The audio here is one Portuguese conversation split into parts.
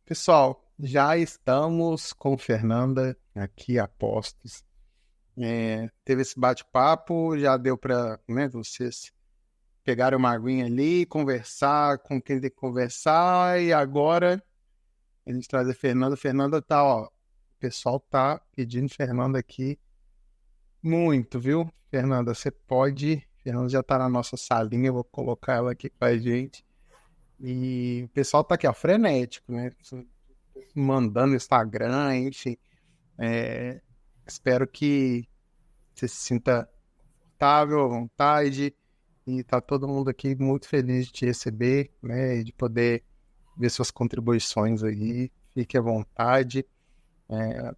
Pessoal, já estamos com Fernanda aqui a postos. Teve esse bate-papo, já deu para, né, vocês pegarem uma aguinha ali, conversar com quem tem que conversar, e agora a gente traz a Fernanda. Fernanda tá, ó, o pessoal tá pedindo Fernanda aqui muito, viu? Fernanda, você pode. Fernanda já tá na nossa salinha, eu vou colocar ela aqui com a gente. E o pessoal tá aqui, ó, frenético, né? Mandando no Instagram, enfim. Espero que você se sinta confortável, à vontade. E tá todo mundo aqui muito feliz de te receber, né? E de poder ver suas contribuições aí. Fique à vontade.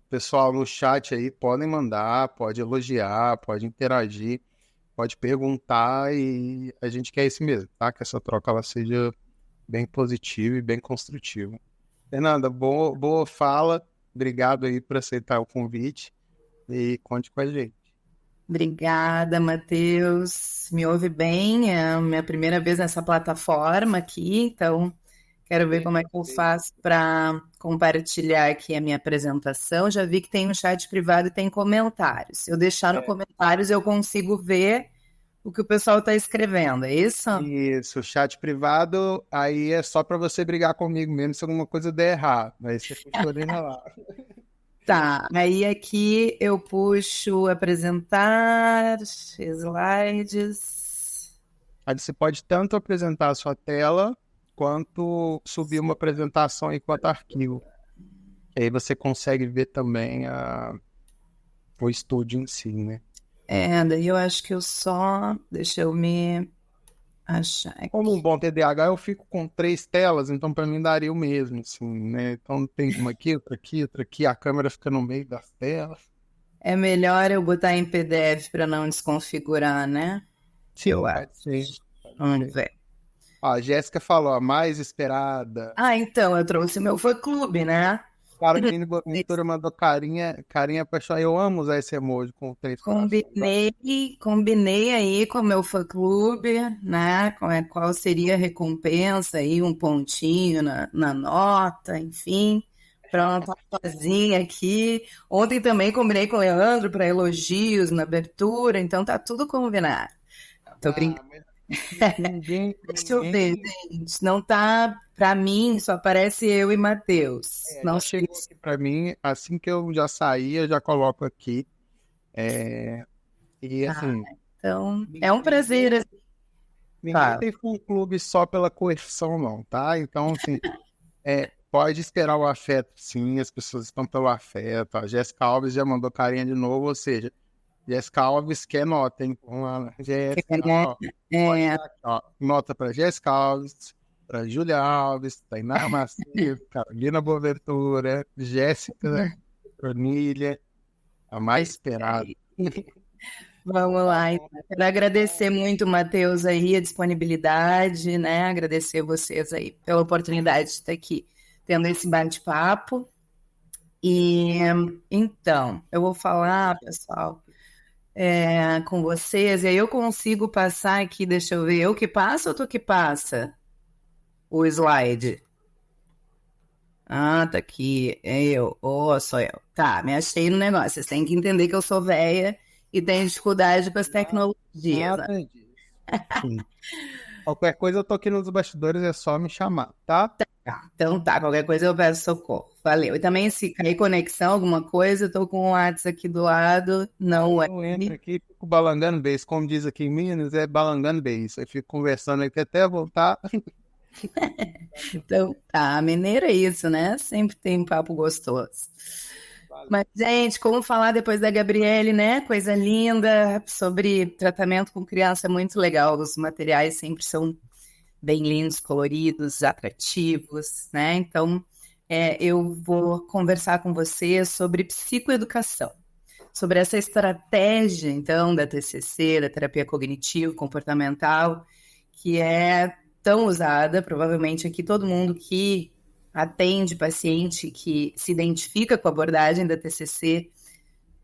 Pessoal no chat aí, podem mandar, pode elogiar, pode interagir, pode perguntar, e a gente quer isso mesmo, tá? Que essa troca ela seja bem positiva e bem construtiva. Fernanda, boa fala. Obrigado aí por aceitar o convite e conte com a gente. Obrigada, Matheus. Me ouve bem? É a minha primeira vez nessa plataforma aqui, então quero ver como é que eu faço para compartilhar aqui a minha apresentação. Já vi que tem um chat privado e tem comentários. Se eu deixar no comentários, eu consigo ver o que o pessoal está escrevendo, é isso? Isso, chat privado, aí é só para você brigar comigo mesmo se alguma coisa der errado. Aí você continua lá. Tá, aí aqui eu puxo apresentar, slides. Aí você pode tanto apresentar a sua tela, quanto subir uma apresentação enquanto arquivo. Aí você consegue ver também o estúdio em si, né? Daí eu acho que eu só. Deixa eu me achar Como um aqui. bom TDAH, eu fico com 3 telas, então para mim daria o mesmo, assim, né? Então tem uma aqui, outra aqui, a câmera fica no meio das telas. É melhor eu botar em PDF para não desconfigurar, né? Sim, Eu pode acho. ser. Vamos ver. Ó, a Jéssica falou, a mais esperada. Então, eu trouxe meu fã-clube, né? Carolina Boaventura mandou carinha apaixonada. Eu amo usar esse emoji com 3 corações. Combinei aí com o meu fã-clube, né? Qual seria a recompensa aí, um pontinho na nota, enfim. Pronto, sozinha aqui. Ontem também combinei com o Leandro para elogios na abertura, então tá tudo combinado. Tô brincando. Mas ninguém, Deixa eu ver, gente. Não tá, para mim, só aparece eu e Matheus. Não já sei chegou aqui pra mim, assim que eu já saí, eu já coloco aqui. E assim, então, é um prazer. ninguém Tá. tem fã-clube só pela coerção, não, tá? Então, assim, pode esperar o afeto, sim, as pessoas estão pelo afeto. A Jéssica Alves já mandou carinha de novo, ou seja, Jéssica Alves quer nota, hein? Jéssica, ó, pode É, dar aqui, ó, nota para Jéssica Alves, para Júlia Alves, Tainá Macedo, Carolina Boaventura, Jéssica, Cornília, a mais esperada. vamos lá. Então. Quero agradecer muito, Matheus, aí, a disponibilidade, né? Agradecer vocês aí pela oportunidade de estar aqui tendo esse bate-papo. E então, eu vou falar, pessoal, com vocês, e aí eu consigo passar aqui, deixa eu ver, eu que passo ou tu que passa o slide? Ah, tá aqui, é eu, sou eu. Tá, me achei no negócio, vocês têm que entender que eu sou velha e tenho dificuldade com as tecnologias, né? Nada disso. Sim. Qualquer coisa eu tô aqui nos bastidores, é só me chamar, tá? Então tá, qualquer coisa eu peço socorro. Valeu. E também se cair conexão, alguma coisa, eu tô com o WhatsApp aqui do lado, não é. Eu entro aqui e fico balangando beijo, como diz aqui em Minas, é balangando beijo. Aí fico conversando aqui até voltar. Então tá, mineiro é isso, né? Sempre tem um papo gostoso. Mas, gente, como falar depois da Gabriele, né? Coisa linda, sobre tratamento com criança, é muito legal. Os materiais sempre são bem lindos, coloridos, atrativos, né? Então, eu vou conversar com você sobre psicoeducação, sobre essa estratégia, então, da TCC, da terapia cognitivo-comportamental, que é tão usada, provavelmente aqui todo mundo que atende paciente que se identifica com a abordagem da TCC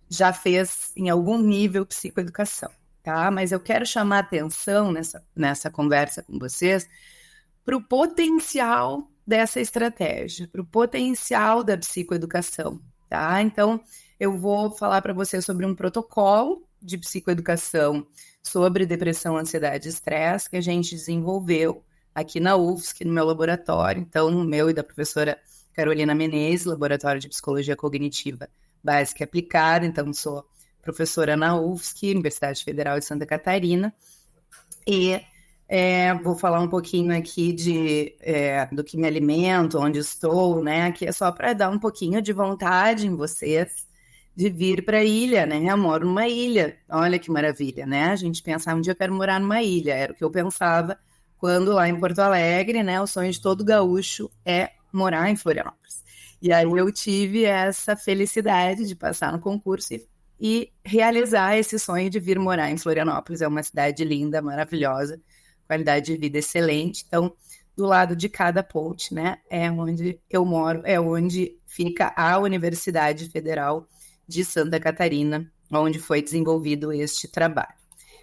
já fez em algum nível psicoeducação, tá? Mas eu quero chamar a atenção nessa conversa com vocês para o potencial dessa estratégia, para o potencial da psicoeducação, tá? Então, eu vou falar para você sobre um protocolo de psicoeducação sobre depressão, ansiedade e estresse que a gente desenvolveu aqui na UFSC, no meu laboratório, então, no meu e da professora Carolina Menezes, Laboratório de Psicologia Cognitiva Básica e Aplicada, então sou professora na UFSC, Universidade Federal de Santa Catarina, e vou falar um pouquinho aqui do que me alimento, onde estou, né? Que é só para dar um pouquinho de vontade em vocês de vir para a ilha, né? Eu moro numa ilha, olha que maravilha, né? A gente pensava um dia eu quero morar numa ilha, era o que eu pensava quando lá em Porto Alegre, né? O sonho de todo gaúcho é morar em Florianópolis. E aí eu tive essa felicidade de passar no concurso e realizar esse sonho de vir morar em Florianópolis. É uma cidade linda, maravilhosa, qualidade de vida excelente. Então, do lado de cada ponte, né, é onde eu moro, é onde fica a Universidade Federal de Santa Catarina, onde foi desenvolvido este trabalho.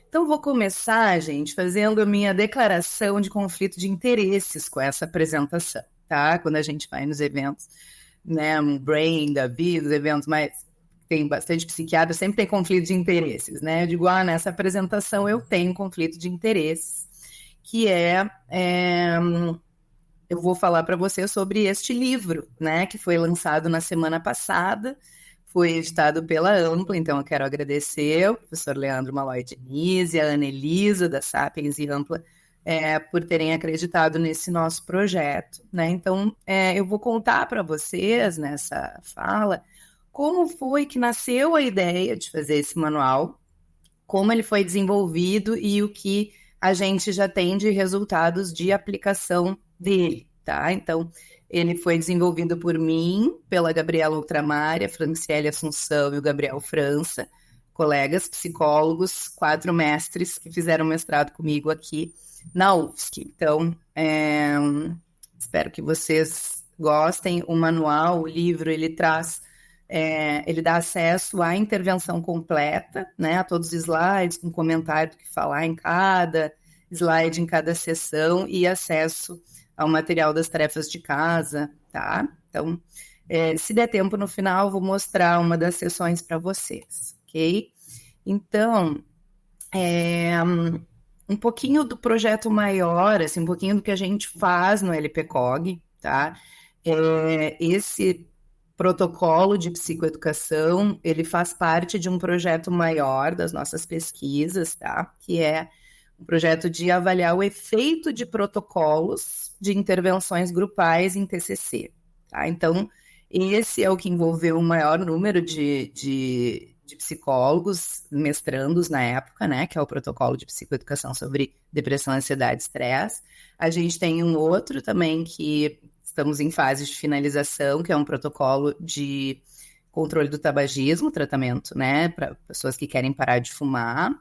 Então, vou começar, gente, fazendo a minha declaração de conflito de interesses com essa apresentação, tá? Quando a gente vai nos eventos, né, um Brain, da vida, os eventos mais tem bastante psiquiatra, sempre tem conflito de interesses, né? Eu digo, nessa apresentação eu tenho conflito de interesses, que eu vou falar para você sobre este livro, né? Que foi lançado na semana passada, foi editado pela Ampla, então eu quero agradecer ao professor Leandro Malloy Diniz e a Ana Elisa, da Sapiens e Ampla, por terem acreditado nesse nosso projeto, né? Então, eu vou contar para vocês nessa fala como foi que nasceu a ideia de fazer esse manual, como ele foi desenvolvido e o que a gente já tem de resultados de aplicação dele, tá? Então, ele foi desenvolvido por mim, pela Gabriela Ultramária, Franciele Assunção e o Gabriel França, colegas psicólogos, 4 mestres que fizeram mestrado comigo aqui na UFSC. Então, espero que vocês gostem. O manual, o livro, ele traz... ele dá acesso à intervenção completa, né, a todos os slides, com comentário do que falar em cada slide, em cada sessão, e acesso ao material das tarefas de casa, tá? Então, se der tempo no final, vou mostrar uma das sessões para vocês, ok? Então, um pouquinho do projeto maior, assim, um pouquinho do que a gente faz no LPCOG, tá? Esse protocolo de psicoeducação, ele faz parte de um projeto maior das nossas pesquisas, tá? Que é um projeto de avaliar o efeito de protocolos de intervenções grupais em TCC, tá? Então, esse é o que envolveu o maior número de psicólogos, mestrandos na época, né? Que é o protocolo de psicoeducação sobre depressão, ansiedade e estresse. A gente tem um outro também que estamos em fase de finalização, que é um protocolo de controle do tabagismo, tratamento, né, para pessoas que querem parar de fumar.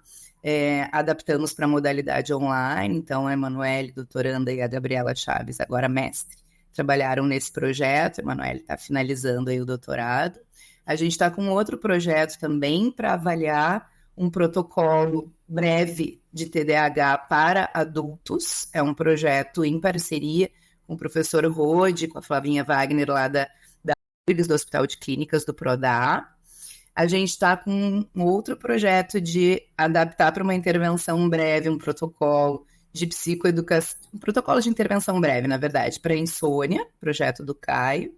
Adaptamos para a modalidade online, então a Emanuele, doutoranda, e a Gabriela Chaves, agora mestre, trabalharam nesse projeto. A Emanuele está finalizando aí o doutorado. A gente está com outro projeto também para avaliar um protocolo breve de TDAH para adultos. É um projeto em parceria com o professor Rode, com a Flavinha Wagner, lá do Hospital de Clínicas do PRODA. A gente está com um outro projeto de adaptar para uma intervenção breve, um protocolo de psicoeducação, um protocolo de intervenção breve, na verdade, para insônia, projeto do Caio.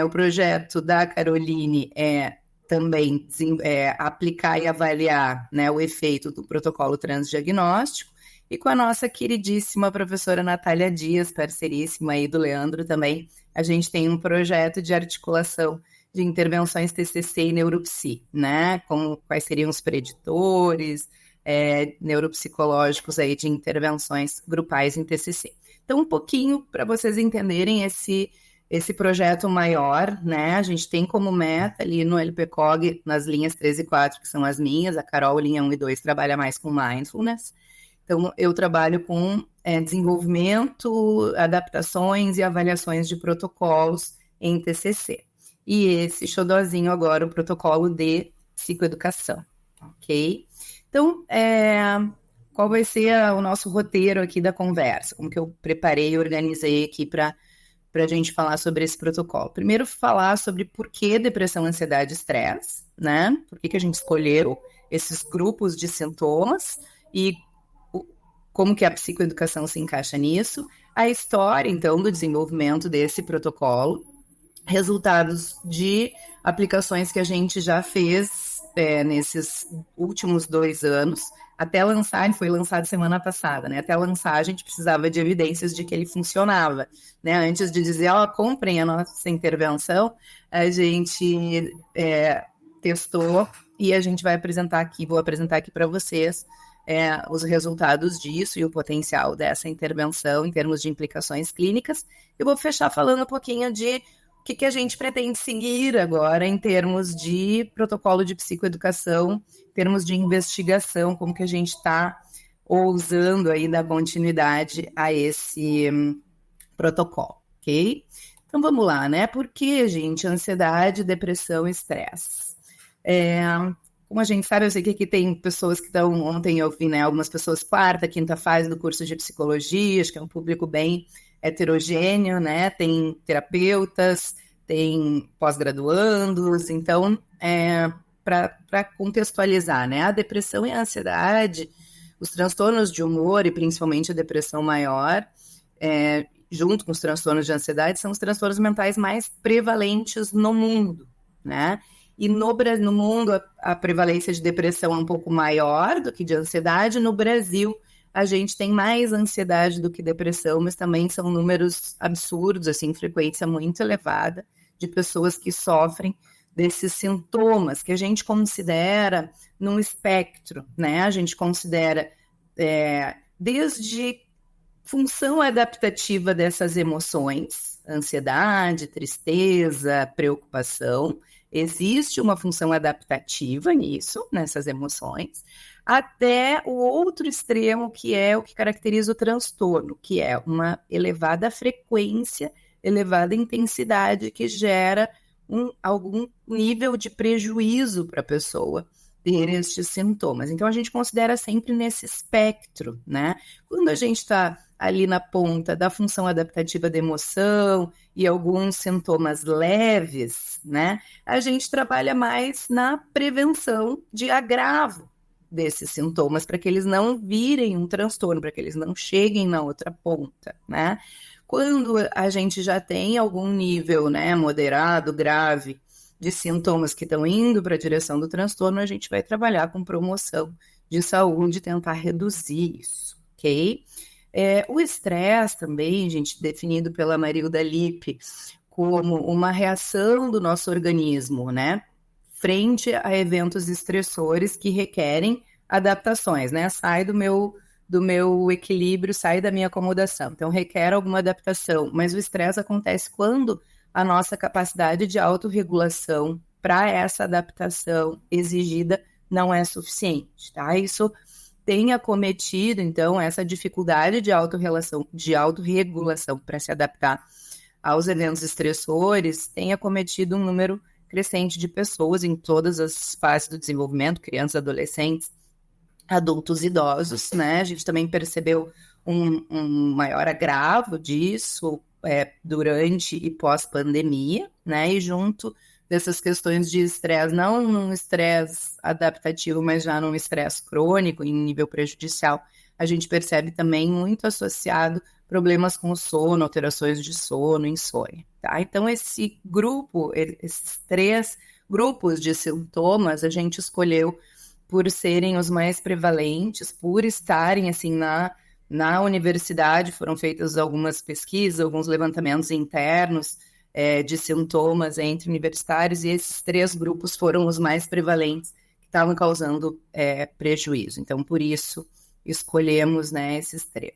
O projeto da Caroline também aplicar e avaliar, né, o efeito do protocolo transdiagnóstico. E com a nossa queridíssima professora Natália Dias, parceiríssima aí do Leandro também, a gente tem um projeto de articulação de intervenções TCC e neuropsi, né? Quais seriam os preditores neuropsicológicos aí de intervenções grupais em TCC. Então, um pouquinho para vocês entenderem esse projeto maior, né? A gente tem como meta ali no LPCOG, nas linhas 3 e 4, que são as minhas, a Carol, linha 1 e 2, trabalha mais com mindfulness. Então, eu trabalho com desenvolvimento, adaptações e avaliações de protocolos em TCC. E esse xodozinho agora, o protocolo de psicoeducação, ok? Então, qual vai ser o nosso roteiro aqui da conversa? Como que eu preparei e organizei aqui para para a gente falar sobre esse protocolo. Primeiro, falar sobre por que depressão, ansiedade e estresse, né? Por que a gente escolheu esses grupos de sintomas e como que a psicoeducação se encaixa nisso. A história, então, do desenvolvimento desse protocolo, resultados de aplicações que a gente já fez nesses últimos 2 anos. Até lançar, ele foi lançado semana passada, né? Até lançar, a gente precisava de evidências de que ele funcionava, né? Antes de dizer, comprem a nossa intervenção, a gente testou e a gente vai apresentar aqui, vou apresentar aqui para vocês os resultados disso e o potencial dessa intervenção em termos de implicações clínicas. Eu vou fechar falando um pouquinho de o que a gente pretende seguir agora em termos de protocolo de psicoeducação, em termos de investigação, como que a gente está ousando aí dar continuidade a esse protocolo, ok? Então vamos lá, né? Por que, gente, ansiedade, depressão e estresse? Como a gente sabe, eu sei que aqui tem pessoas que estão, ontem eu vi, né, algumas pessoas 4ª, 5ª fase do curso de psicologia, acho que é um público bem heterogêneo, né? Tem terapeutas, tem pós-graduandos, então, para contextualizar, né? A depressão e a ansiedade, os transtornos de humor e principalmente a depressão maior, junto com os transtornos de ansiedade, são os transtornos mentais mais prevalentes no mundo, né? E no mundo a prevalência de depressão é um pouco maior do que de ansiedade. No Brasil, a gente tem mais ansiedade do que depressão, mas também são números absurdos, assim, frequência muito elevada de pessoas que sofrem desses sintomas, que a gente considera num espectro, né? A gente considera desde função adaptativa dessas emoções, ansiedade, tristeza, preocupação. Existe uma função adaptativa nisso, nessas emoções, até o outro extremo, que é o que caracteriza o transtorno, que é uma elevada frequência, elevada intensidade, que gera algum nível de prejuízo para a pessoa ter estes sintomas. Então, a gente considera sempre nesse espectro, né? Quando a gente está ali na ponta da função adaptativa da emoção e alguns sintomas leves, né? A gente trabalha mais na prevenção de agravo desses sintomas, para que eles não virem um transtorno, para que eles não cheguem na outra ponta, né? Quando a gente já tem algum nível, né, moderado, grave, de sintomas que estão indo para a direção do transtorno, a gente vai trabalhar com promoção de saúde, tentar reduzir isso, ok? O estresse também, gente, definido pela Marilda Lippe como uma reação do nosso organismo, né? Frente a eventos estressores que requerem adaptações, né? Sai do meu equilíbrio, sai da minha acomodação. Então, requer alguma adaptação, mas o estresse acontece quando a nossa capacidade de autorregulação para essa adaptação exigida não é suficiente, tá? Isso tem acometido, então, essa dificuldade de autorregulação para se adaptar aos eventos estressores, tem acometido um número crescente de pessoas em todas as fases do desenvolvimento, crianças, adolescentes, adultos e idosos, né? A gente também percebeu um maior agravo disso durante e pós-pandemia, né? E junto dessas questões de estresse, não num estresse adaptativo, mas já num estresse crônico, em nível prejudicial, a gente percebe também muito associado problemas com o sono, alterações de sono, insônia, tá? Então, esses 3 grupos de sintomas, a gente escolheu por serem os mais prevalentes, por estarem, assim, na universidade, foram feitas algumas pesquisas, alguns levantamentos internos de sintomas entre universitários, e esses 3 grupos foram os mais prevalentes que estavam causando prejuízo. Então, por isso, escolhemos, né, esses 3.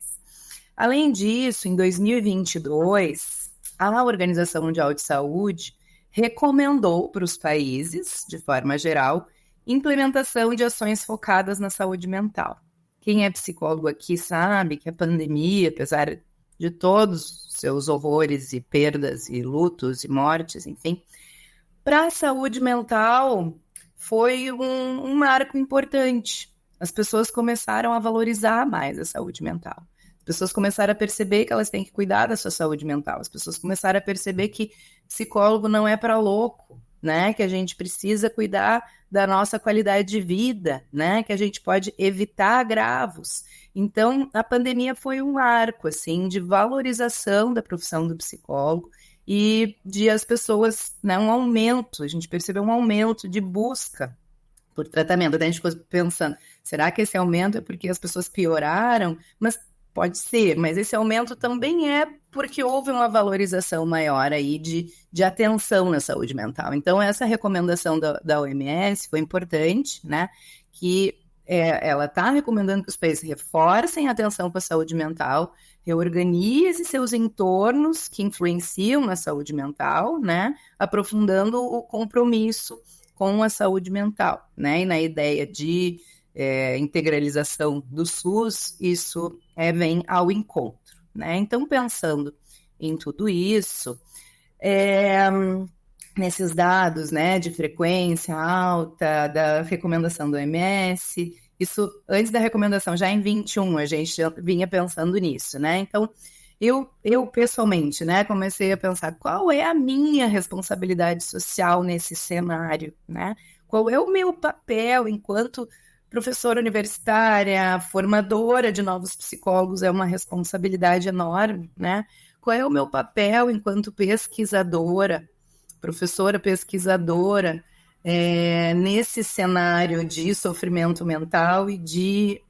Além disso, em 2022, a Organização Mundial de Saúde recomendou para os países, de forma geral, implementação de ações focadas na saúde mental. Quem é psicólogo aqui sabe que a pandemia, apesar de todos os seus horrores e perdas e lutos e mortes, enfim, para a saúde mental foi um marco importante. As pessoas começaram a valorizar mais a saúde mental. As pessoas começaram a perceber que elas têm que cuidar da sua saúde mental. As pessoas começaram a perceber que psicólogo não é para louco, né? Que a gente precisa cuidar da nossa qualidade de vida, né? Que a gente pode evitar agravos. Então, a pandemia foi um marco, assim, de valorização da profissão do psicólogo e de as pessoas, né, um aumento, a gente percebeu um aumento de busca por tratamento. Daí a gente ficou pensando, será que esse aumento é porque as pessoas pioraram? Mas pode ser, mas esse aumento também é porque houve uma valorização maior aí de atenção na saúde mental. Então, essa recomendação da OMS foi importante, né? Que ela está recomendando que os países reforcem a atenção para a saúde mental, reorganize seus entornos que influenciam na saúde mental, né? Aprofundando o compromisso com a saúde mental, né? E na ideia de integralização do SUS, isso vem ao encontro, né? Então, pensando em tudo isso, nesses dados, né, de frequência alta, da recomendação do OMS, isso antes da recomendação, já em 21, a gente já vinha pensando nisso, né? Então, eu pessoalmente, né, comecei a pensar qual é a minha responsabilidade social nesse cenário, né? Qual é o meu papel enquanto professora universitária, formadora de novos psicólogos, é uma responsabilidade enorme, né? Qual é o meu papel enquanto pesquisadora, professora pesquisadora, nesse cenário de sofrimento mental e de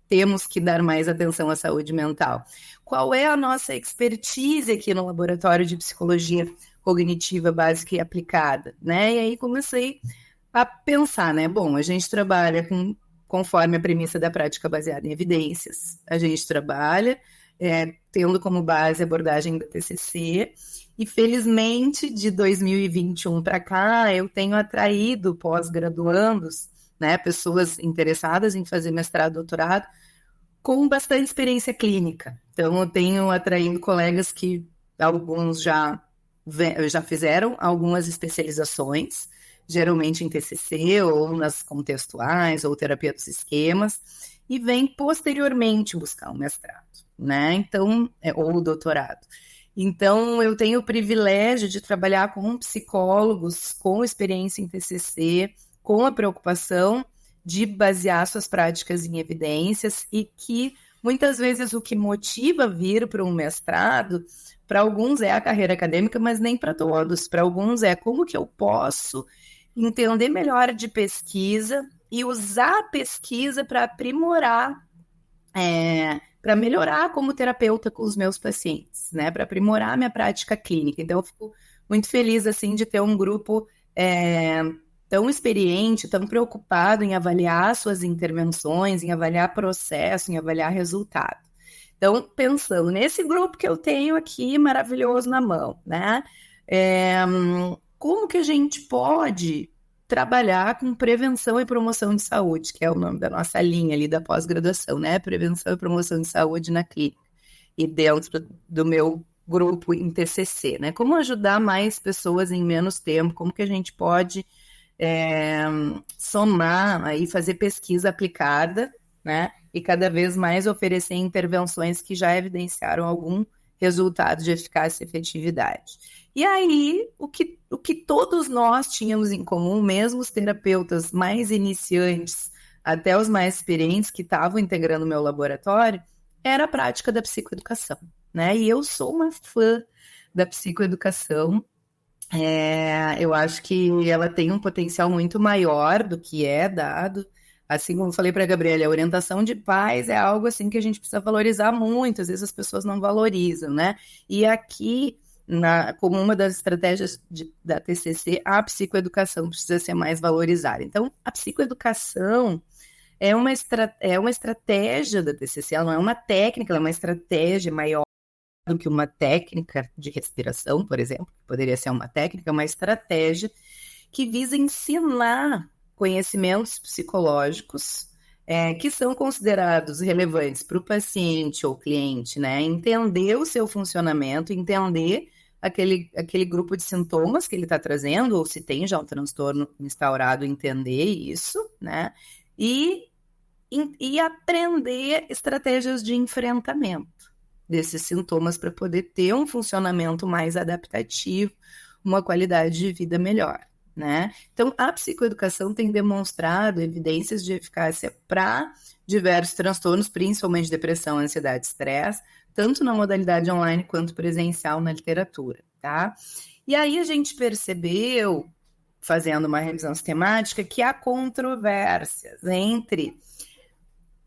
temos que dar mais atenção à saúde mental? Qual é a nossa expertise aqui no Laboratório de Psicologia Cognitiva Básica e Aplicada, né? E aí comecei a pensar, né? Bom, a gente trabalha conforme a premissa da prática baseada em evidências. A gente trabalha tendo como base a abordagem da TCC e, felizmente, de 2021 para cá, eu tenho atraído pós-graduandos, né, pessoas interessadas em fazer mestrado, doutorado, com bastante experiência clínica. Então, eu tenho atraído colegas que alguns já fizeram algumas especializações, geralmente em TCC ou nas contextuais ou terapia dos esquemas, e vem posteriormente buscar um mestrado, né? Então, ou doutorado. Então, eu tenho o privilégio de trabalhar com psicólogos com experiência em TCC, com a preocupação de basear suas práticas em evidências e que, muitas vezes, o que motiva vir para um mestrado, para alguns é a carreira acadêmica, mas nem para todos. Para alguns é como que eu posso entender melhor de pesquisa e usar a pesquisa para aprimorar, para melhorar como terapeuta com os meus pacientes, né? Para aprimorar a minha prática clínica. Então, eu fico muito feliz, assim, de ter um grupo tão experiente, tão preocupado em avaliar suas intervenções, em avaliar processo, em avaliar resultado. Então, pensando nesse grupo que eu tenho aqui, maravilhoso na mão, né? Como que a gente pode trabalhar com prevenção e promoção de saúde, que é o nome da nossa linha ali da pós-graduação, né? Prevenção e promoção de saúde na clínica e dentro do meu grupo em TCC, né? Como ajudar mais pessoas em menos tempo, como que a gente pode somar, aí fazer pesquisa aplicada, né? E cada vez mais oferecer intervenções que já evidenciaram algum resultado de eficácia e efetividade. E aí, o que todos nós tínhamos em comum, mesmo os terapeutas mais iniciantes, até os mais experientes que estavam integrando o meu laboratório, era a prática da psicoeducação, né? E eu sou uma fã da psicoeducação. Eu acho que ela tem um potencial muito maior do que é dado. Assim como eu falei para a Gabriela, a orientação de pais é algo assim que a gente precisa valorizar muito, às vezes as pessoas não valorizam, né? E aqui, como uma das estratégias da TCC, a psicoeducação precisa ser mais valorizada. Então, a psicoeducação é uma estratégia da TCC, ela não é uma técnica, ela é uma estratégia maior do que uma técnica de respiração, por exemplo, que poderia ser uma técnica, uma estratégia que visa ensinar conhecimentos psicológicos que são considerados relevantes para o paciente ou cliente, né? Entender o seu funcionamento, entender aquele grupo de sintomas que ele está trazendo, ou se tem já um transtorno instaurado, entender isso, né? E e aprender estratégias de enfrentamento desses sintomas para poder ter um funcionamento mais adaptativo, uma qualidade de vida melhor, né? Então, a psicoeducação tem demonstrado evidências de eficácia para diversos transtornos, principalmente depressão, ansiedade e estresse, tanto na modalidade online quanto presencial na literatura, tá? E aí a gente percebeu, fazendo uma revisão sistemática, que há controvérsias entre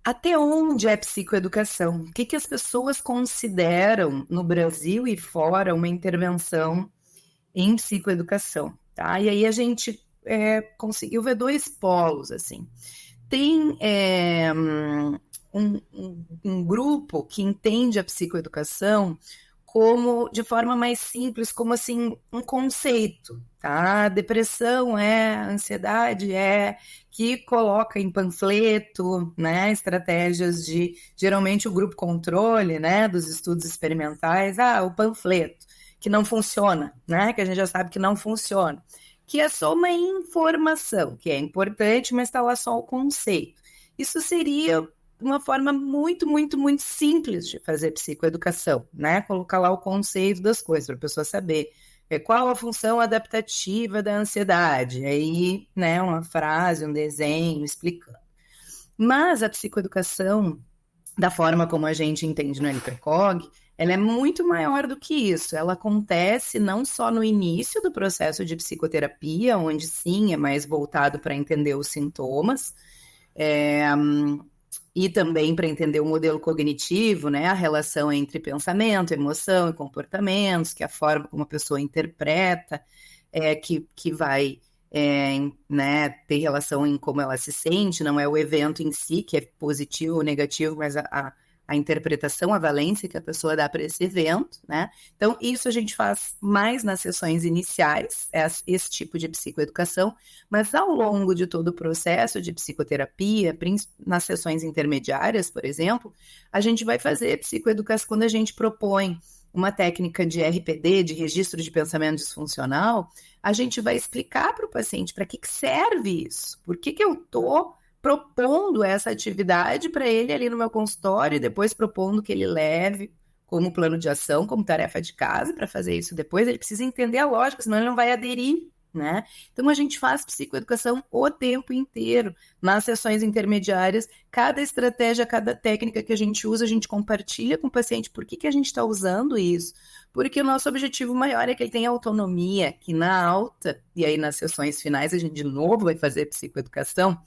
até onde é psicoeducação, o que as pessoas consideram no Brasil e fora uma intervenção em psicoeducação, tá? E aí a gente conseguiu ver dois polos, assim. Tem um grupo que entende a psicoeducação como, de forma mais simples, como assim, um conceito, tá? Depressão ansiedade que coloca em panfleto, né, estratégias de, geralmente o grupo controle, né, dos estudos experimentais, o panfleto, que não funciona, né, que a gente já sabe que não funciona, que é só uma informação, que é importante, mas está lá só o conceito. Isso seria uma forma muito, muito, muito simples de fazer psicoeducação, né? Colocar lá o conceito das coisas, para a pessoa saber qual a função adaptativa da ansiedade. Aí, né, uma frase, um desenho explicando. Mas a psicoeducação, da forma como a gente entende no LPCOG, ela é muito maior do que isso. Ela acontece não só no início do processo de psicoterapia, onde sim é mais voltado para entender os sintomas, e também para entender o modelo cognitivo, né, a relação entre pensamento, emoção e comportamentos, que é a forma como a pessoa interpreta, que vai né, ter relação em como ela se sente, não é o evento em si que é positivo ou negativo, mas a interpretação, a valência que a pessoa dá para esse evento, né? Então, isso a gente faz mais nas sessões iniciais, esse tipo de psicoeducação, mas ao longo de todo o processo de psicoterapia, nas sessões intermediárias, por exemplo, a gente vai fazer psicoeducação quando a gente propõe uma técnica de RPD, de registro de pensamento disfuncional, a gente vai explicar para o paciente para que serve isso, por que eu estou propondo essa atividade para ele ali no meu consultório e depois propondo que ele leve como plano de ação, como tarefa de casa para fazer isso depois. Ele precisa entender a lógica, senão ele não vai aderir, né? Então a gente faz psicoeducação o tempo inteiro, nas sessões intermediárias, cada estratégia, cada técnica que a gente usa, a gente compartilha com o paciente por que a gente está usando isso, porque o nosso objetivo maior é que ele tenha autonomia, que na alta, e aí nas sessões finais a gente de novo vai fazer psicoeducação,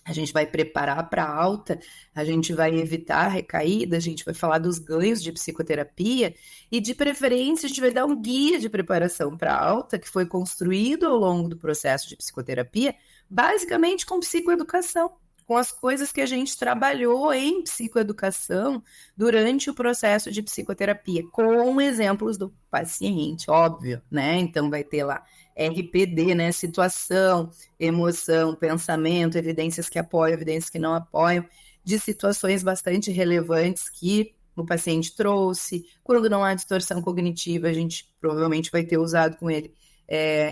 a gente vai preparar para a alta, a gente vai evitar a recaída, a gente vai falar dos ganhos de psicoterapia e, de preferência, a gente vai dar um guia de preparação para a alta que foi construído ao longo do processo de psicoterapia, basicamente com psicoeducação, com as coisas que a gente trabalhou em psicoeducação durante o processo de psicoterapia, com exemplos do paciente, óbvio, né? Então vai ter lá RPD, né? Situação, emoção, pensamento, evidências que apoiam, evidências que não apoiam, de situações bastante relevantes que o paciente trouxe. Quando não há distorção cognitiva, a gente provavelmente vai ter usado com ele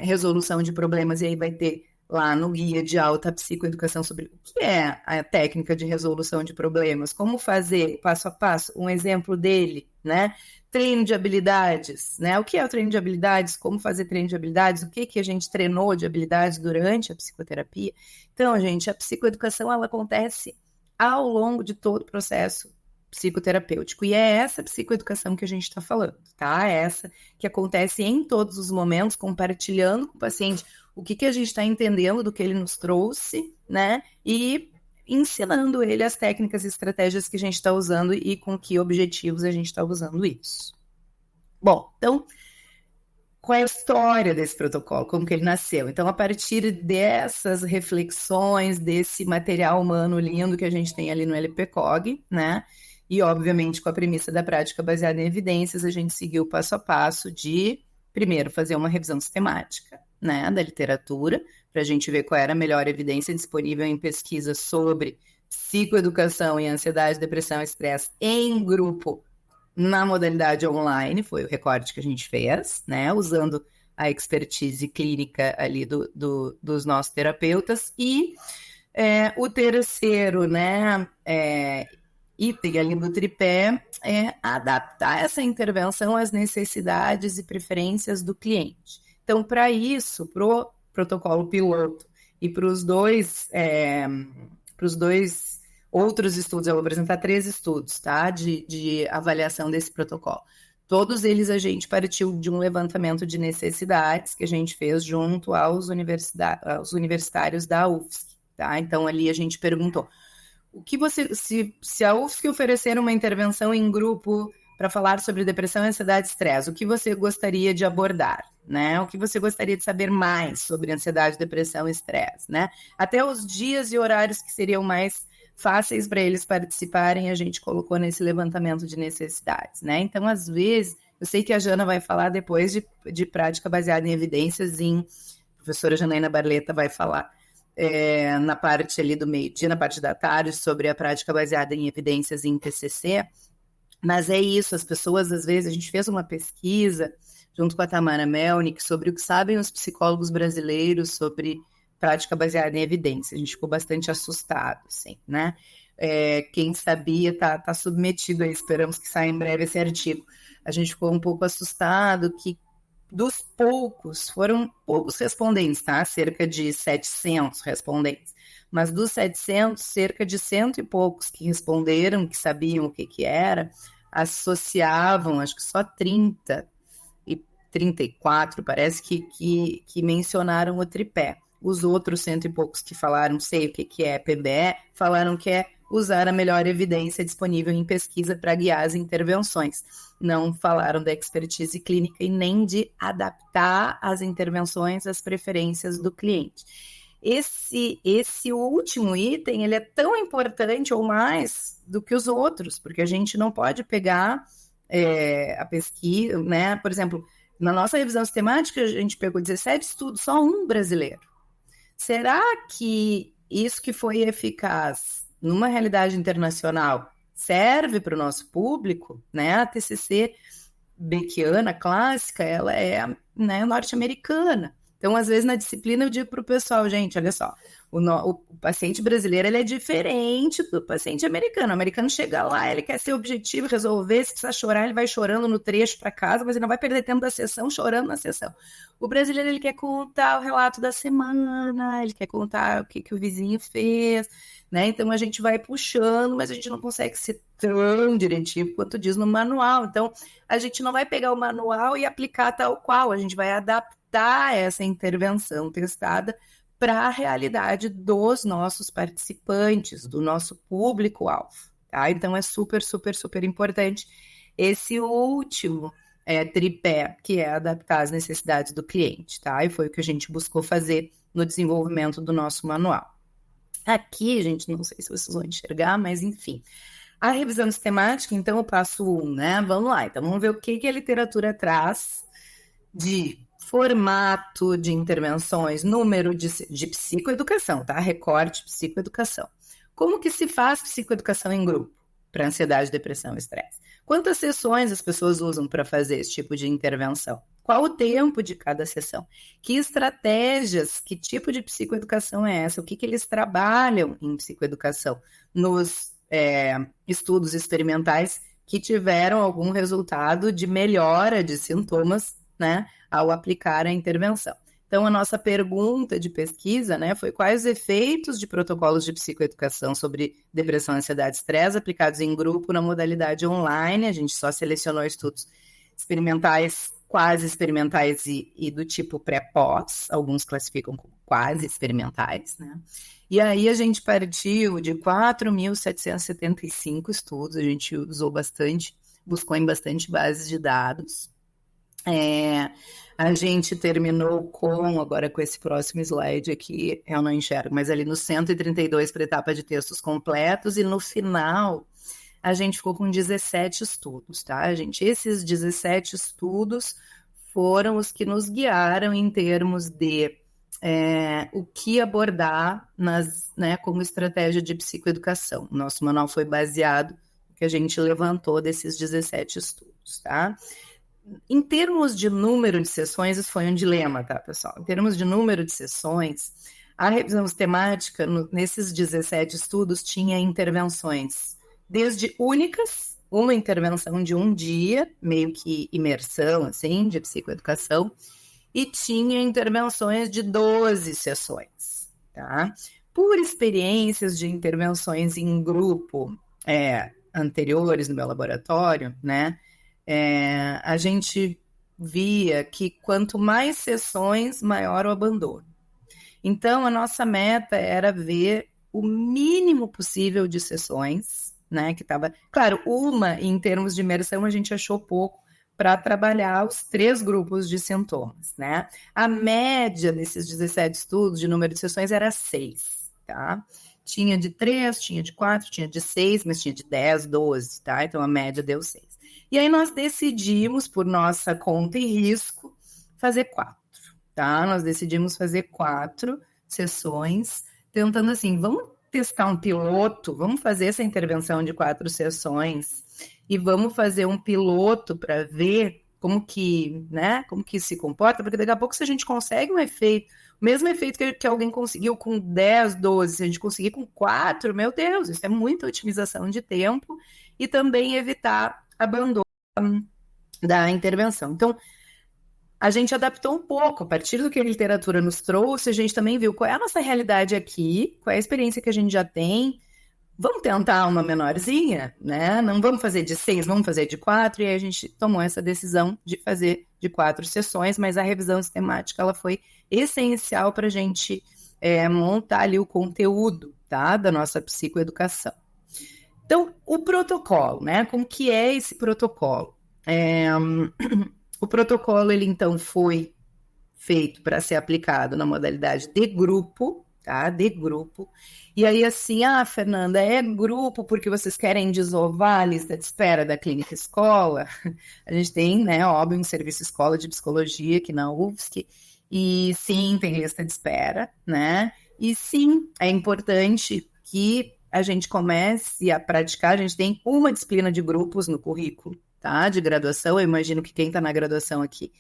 resolução de problemas, e aí vai ter lá no guia de alta psicoeducação sobre o que é a técnica de resolução de problemas, como fazer passo a passo, um exemplo dele, né? Treino de habilidades, né? O que é o treino de habilidades? Como fazer treino de habilidades? O que a gente treinou de habilidades durante a psicoterapia? Então, gente, a psicoeducação, ela acontece ao longo de todo o processo psicoterapêutico. E é essa psicoeducação que a gente está falando, tá? É essa que acontece em todos os momentos, compartilhando com o paciente o que a gente está entendendo do que ele nos trouxe, né? E ensinando ele as técnicas e estratégias que a gente está usando e com que objetivos a gente está usando isso. Bom, então, qual é a história desse protocolo? Como que ele nasceu? Então, a partir dessas reflexões, desse material humano lindo que a gente tem ali no LPCOG, né? E, obviamente, com a premissa da prática baseada em evidências, a gente seguiu passo a passo de, primeiro, fazer uma revisão sistemática, né, da literatura, para a gente ver qual era a melhor evidência disponível em pesquisa sobre psicoeducação e ansiedade, depressão e estresse em grupo na modalidade online, foi o recorte que a gente fez, né, usando a expertise clínica ali dos nossos terapeutas, e O terceiro, né, item ali do tripé é adaptar essa intervenção às necessidades e preferências do cliente. Então, para isso, para o protocolo piloto e para os dois outros estudos, eu vou apresentar 3 estudos, tá, de avaliação desse protocolo. Todos eles a gente partiu de um levantamento de necessidades que a gente fez junto aos universitários da UFSC, tá? Então, ali a gente perguntou, se a UFSC oferecer uma intervenção em grupo para falar sobre depressão, ansiedade e estresse, o que você gostaria de abordar, né? O que você gostaria de saber mais sobre ansiedade, depressão e estresse, né? Até os dias e horários que seriam mais fáceis para eles participarem, a gente colocou nesse levantamento de necessidades, né? Então, às vezes, eu sei que a Jana vai falar depois de prática baseada em evidências, a professora Janaína Barleta vai falar na parte ali do meio-dia, na parte da tarde, sobre a prática baseada em evidências em TCC, mas é isso, as pessoas, às vezes, a gente fez uma pesquisa junto com a Tamara Melnick sobre o que sabem os psicólogos brasileiros sobre prática baseada em evidência. A gente ficou bastante assustado, assim, né? Quem sabia tá submetido aí, esperamos que saia em breve esse artigo. A gente ficou um pouco assustado que foram poucos respondentes, tá? Cerca de 700 respondentes. Mas dos 700, cerca de 100 e poucos que responderam, que sabiam o que era, associavam, acho que só 30 e 34, parece que mencionaram o tripé. Os outros 100 e poucos que falaram, sei o que é PBE, falaram que é usar a melhor evidência disponível em pesquisa para guiar as intervenções. Não falaram da expertise clínica e nem de adaptar as intervenções às preferências do cliente. Esse último item, ele é tão importante ou mais do que os outros, porque a gente não pode pegar a pesquisa, né? Por exemplo, na nossa revisão sistemática, a gente pegou 17 estudos, só um brasileiro. Será que isso que foi eficaz numa realidade internacional serve para o nosso público, né? A TCC beckiana clássica, ela é, né, norte-americana. Então, às vezes, na disciplina, eu digo para o pessoal, gente, olha só, o paciente brasileiro, ele é diferente do paciente americano. O americano chega lá, ele quer ser objetivo, resolver, se precisar chorar, ele vai chorando no trecho para casa, mas ele não vai perder tempo da sessão chorando na sessão. O brasileiro, ele quer contar o relato da semana, ele quer contar o que o vizinho fez, né? Então, a gente vai puxando, mas a gente não consegue ser tão diretivo quanto diz no manual. Então, a gente não vai pegar o manual e aplicar tal qual, a gente vai adaptar essa intervenção testada para a realidade dos nossos participantes, do nosso público-alvo, tá? Então, é super, super, super importante esse último tripé, que é adaptar às necessidades do cliente, tá? E foi o que a gente buscou fazer no desenvolvimento do nosso manual. Aqui, gente, não sei se vocês vão enxergar, mas enfim. A revisão sistemática, então, o passo 1, né? Vamos lá, então vamos ver o que a literatura traz de formato de intervenções, número de psicoeducação, tá? Recorte psicoeducação. Como que se faz psicoeducação em grupo para ansiedade, depressão e estresse? Quantas sessões as pessoas usam para fazer esse tipo de intervenção? Qual o tempo de cada sessão? Que estratégias, que tipo de psicoeducação é essa? O que eles trabalham em psicoeducação nos estudos experimentais que tiveram algum resultado de melhora de sintomas, né, ao aplicar a intervenção. Então, a nossa pergunta de pesquisa, né, foi quais os efeitos de protocolos de psicoeducação sobre depressão, ansiedade e estresse aplicados em grupo na modalidade online. A gente só selecionou estudos experimentais, quase experimentais e do tipo pré-pós, alguns classificam como quase experimentais, né? E aí a gente partiu de 4.775 estudos, a gente usou bastante, buscou em bastante bases de dados. A gente terminou agora com esse próximo slide aqui, eu não enxergo, mas ali no 132 para etapa de textos completos, e no final a gente ficou com 17 estudos, tá, gente? Esses 17 estudos foram os que nos guiaram em termos de o que abordar como estratégia de psicoeducação. O nosso manual foi baseado no que a gente levantou desses 17 estudos, tá? Em termos de número de sessões, isso foi um dilema, tá, pessoal? Em termos de número de sessões, A revisão sistemática, nesses 17 estudos, tinha intervenções desde únicas, uma intervenção de um dia, meio que imersão, assim, de psicoeducação, e tinha intervenções de 12 sessões, tá? Por experiências de intervenções em grupo anteriores no meu laboratório, né, a gente via que quanto mais sessões, maior o abandono. Então, a nossa meta era ver o mínimo possível de sessões, né, que estava... Claro, uma, em termos de imersão, a gente achou pouco para trabalhar os 3 grupos de sintomas, né? A média desses 17 estudos de número de sessões era 6, tá? Tinha de 3, tinha de 4, tinha de 6, mas tinha de 10, 12, tá? Então, a média deu 6. E aí, nós decidimos, por nossa conta e risco, fazer 4. Tá? Nós decidimos fazer 4 sessões, tentando assim, vamos testar um piloto, vamos fazer essa intervenção de 4 sessões e vamos fazer um piloto para ver como que, né, como que se comporta, porque daqui a pouco se a gente consegue um efeito, o mesmo efeito que alguém conseguiu com 10, 12, se a gente conseguir com 4, meu Deus, isso é muita otimização de tempo e também evitar abandono da intervenção. Então, a gente adaptou um pouco, a partir do que a literatura nos trouxe, a gente também viu qual é a nossa realidade aqui, qual é a experiência que a gente já tem. Vamos tentar uma menorzinha, né? Não vamos fazer de 6, vamos fazer de 4, e aí a gente tomou essa decisão de fazer de 4 sessões, mas a revisão sistemática ela foi essencial para a gente montar ali o conteúdo, tá? Da nossa psicoeducação. Então, o protocolo, né? Como que é esse protocolo? O protocolo, ele então foi feito para ser aplicado na modalidade de grupo, tá? De grupo. E aí assim, Fernanda, é grupo porque vocês querem desovar a lista de espera da clínica escola? A gente tem, né, óbvio, um serviço escola de psicologia aqui na UFSC, e sim, tem lista de espera, né? E sim, é importante que a gente comece a praticar, a gente tem uma disciplina de grupos no currículo, tá? De graduação, eu imagino que quem está na graduação aqui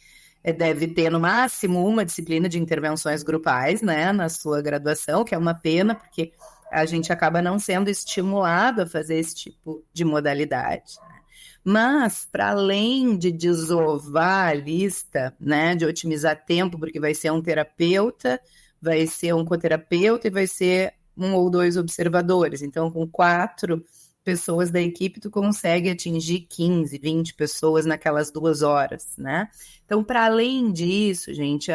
deve ter no máximo uma disciplina de intervenções grupais, né, na sua graduação, que é uma pena, porque a gente acaba não sendo estimulado a fazer esse tipo de modalidade. Né? Mas, para além de desovar a lista, né, de otimizar tempo, porque vai ser um terapeuta, vai ser um coterapeuta e vai ser 1 ou 2 observadores. Então, com 4 pessoas da equipe, tu consegue atingir 15, 20 pessoas naquelas 2 horas, né? Então, para além disso, gente,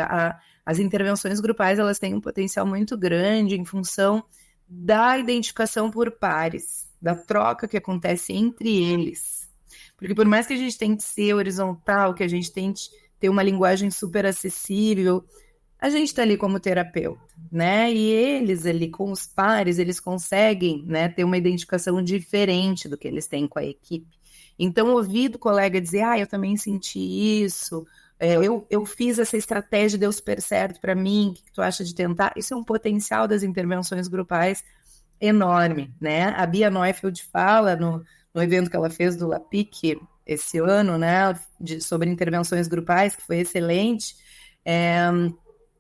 as intervenções grupais, elas têm um potencial muito grande em função da identificação por pares, da troca que acontece entre eles. Porque por mais que a gente tente ser horizontal, que a gente tente ter uma linguagem super acessível, a gente está ali como terapeuta, né? E eles ali com os pares, eles conseguem, né, ter uma identificação diferente do que eles têm com a equipe. Então, ouvir do colega dizer, eu também senti isso, eu fiz essa estratégia, deu super certo para mim, o que tu acha de tentar? Isso é um potencial das intervenções grupais enorme, né? A Bia Neufeld fala no evento que ela fez do LAPIC esse ano, né, sobre intervenções grupais, que foi excelente.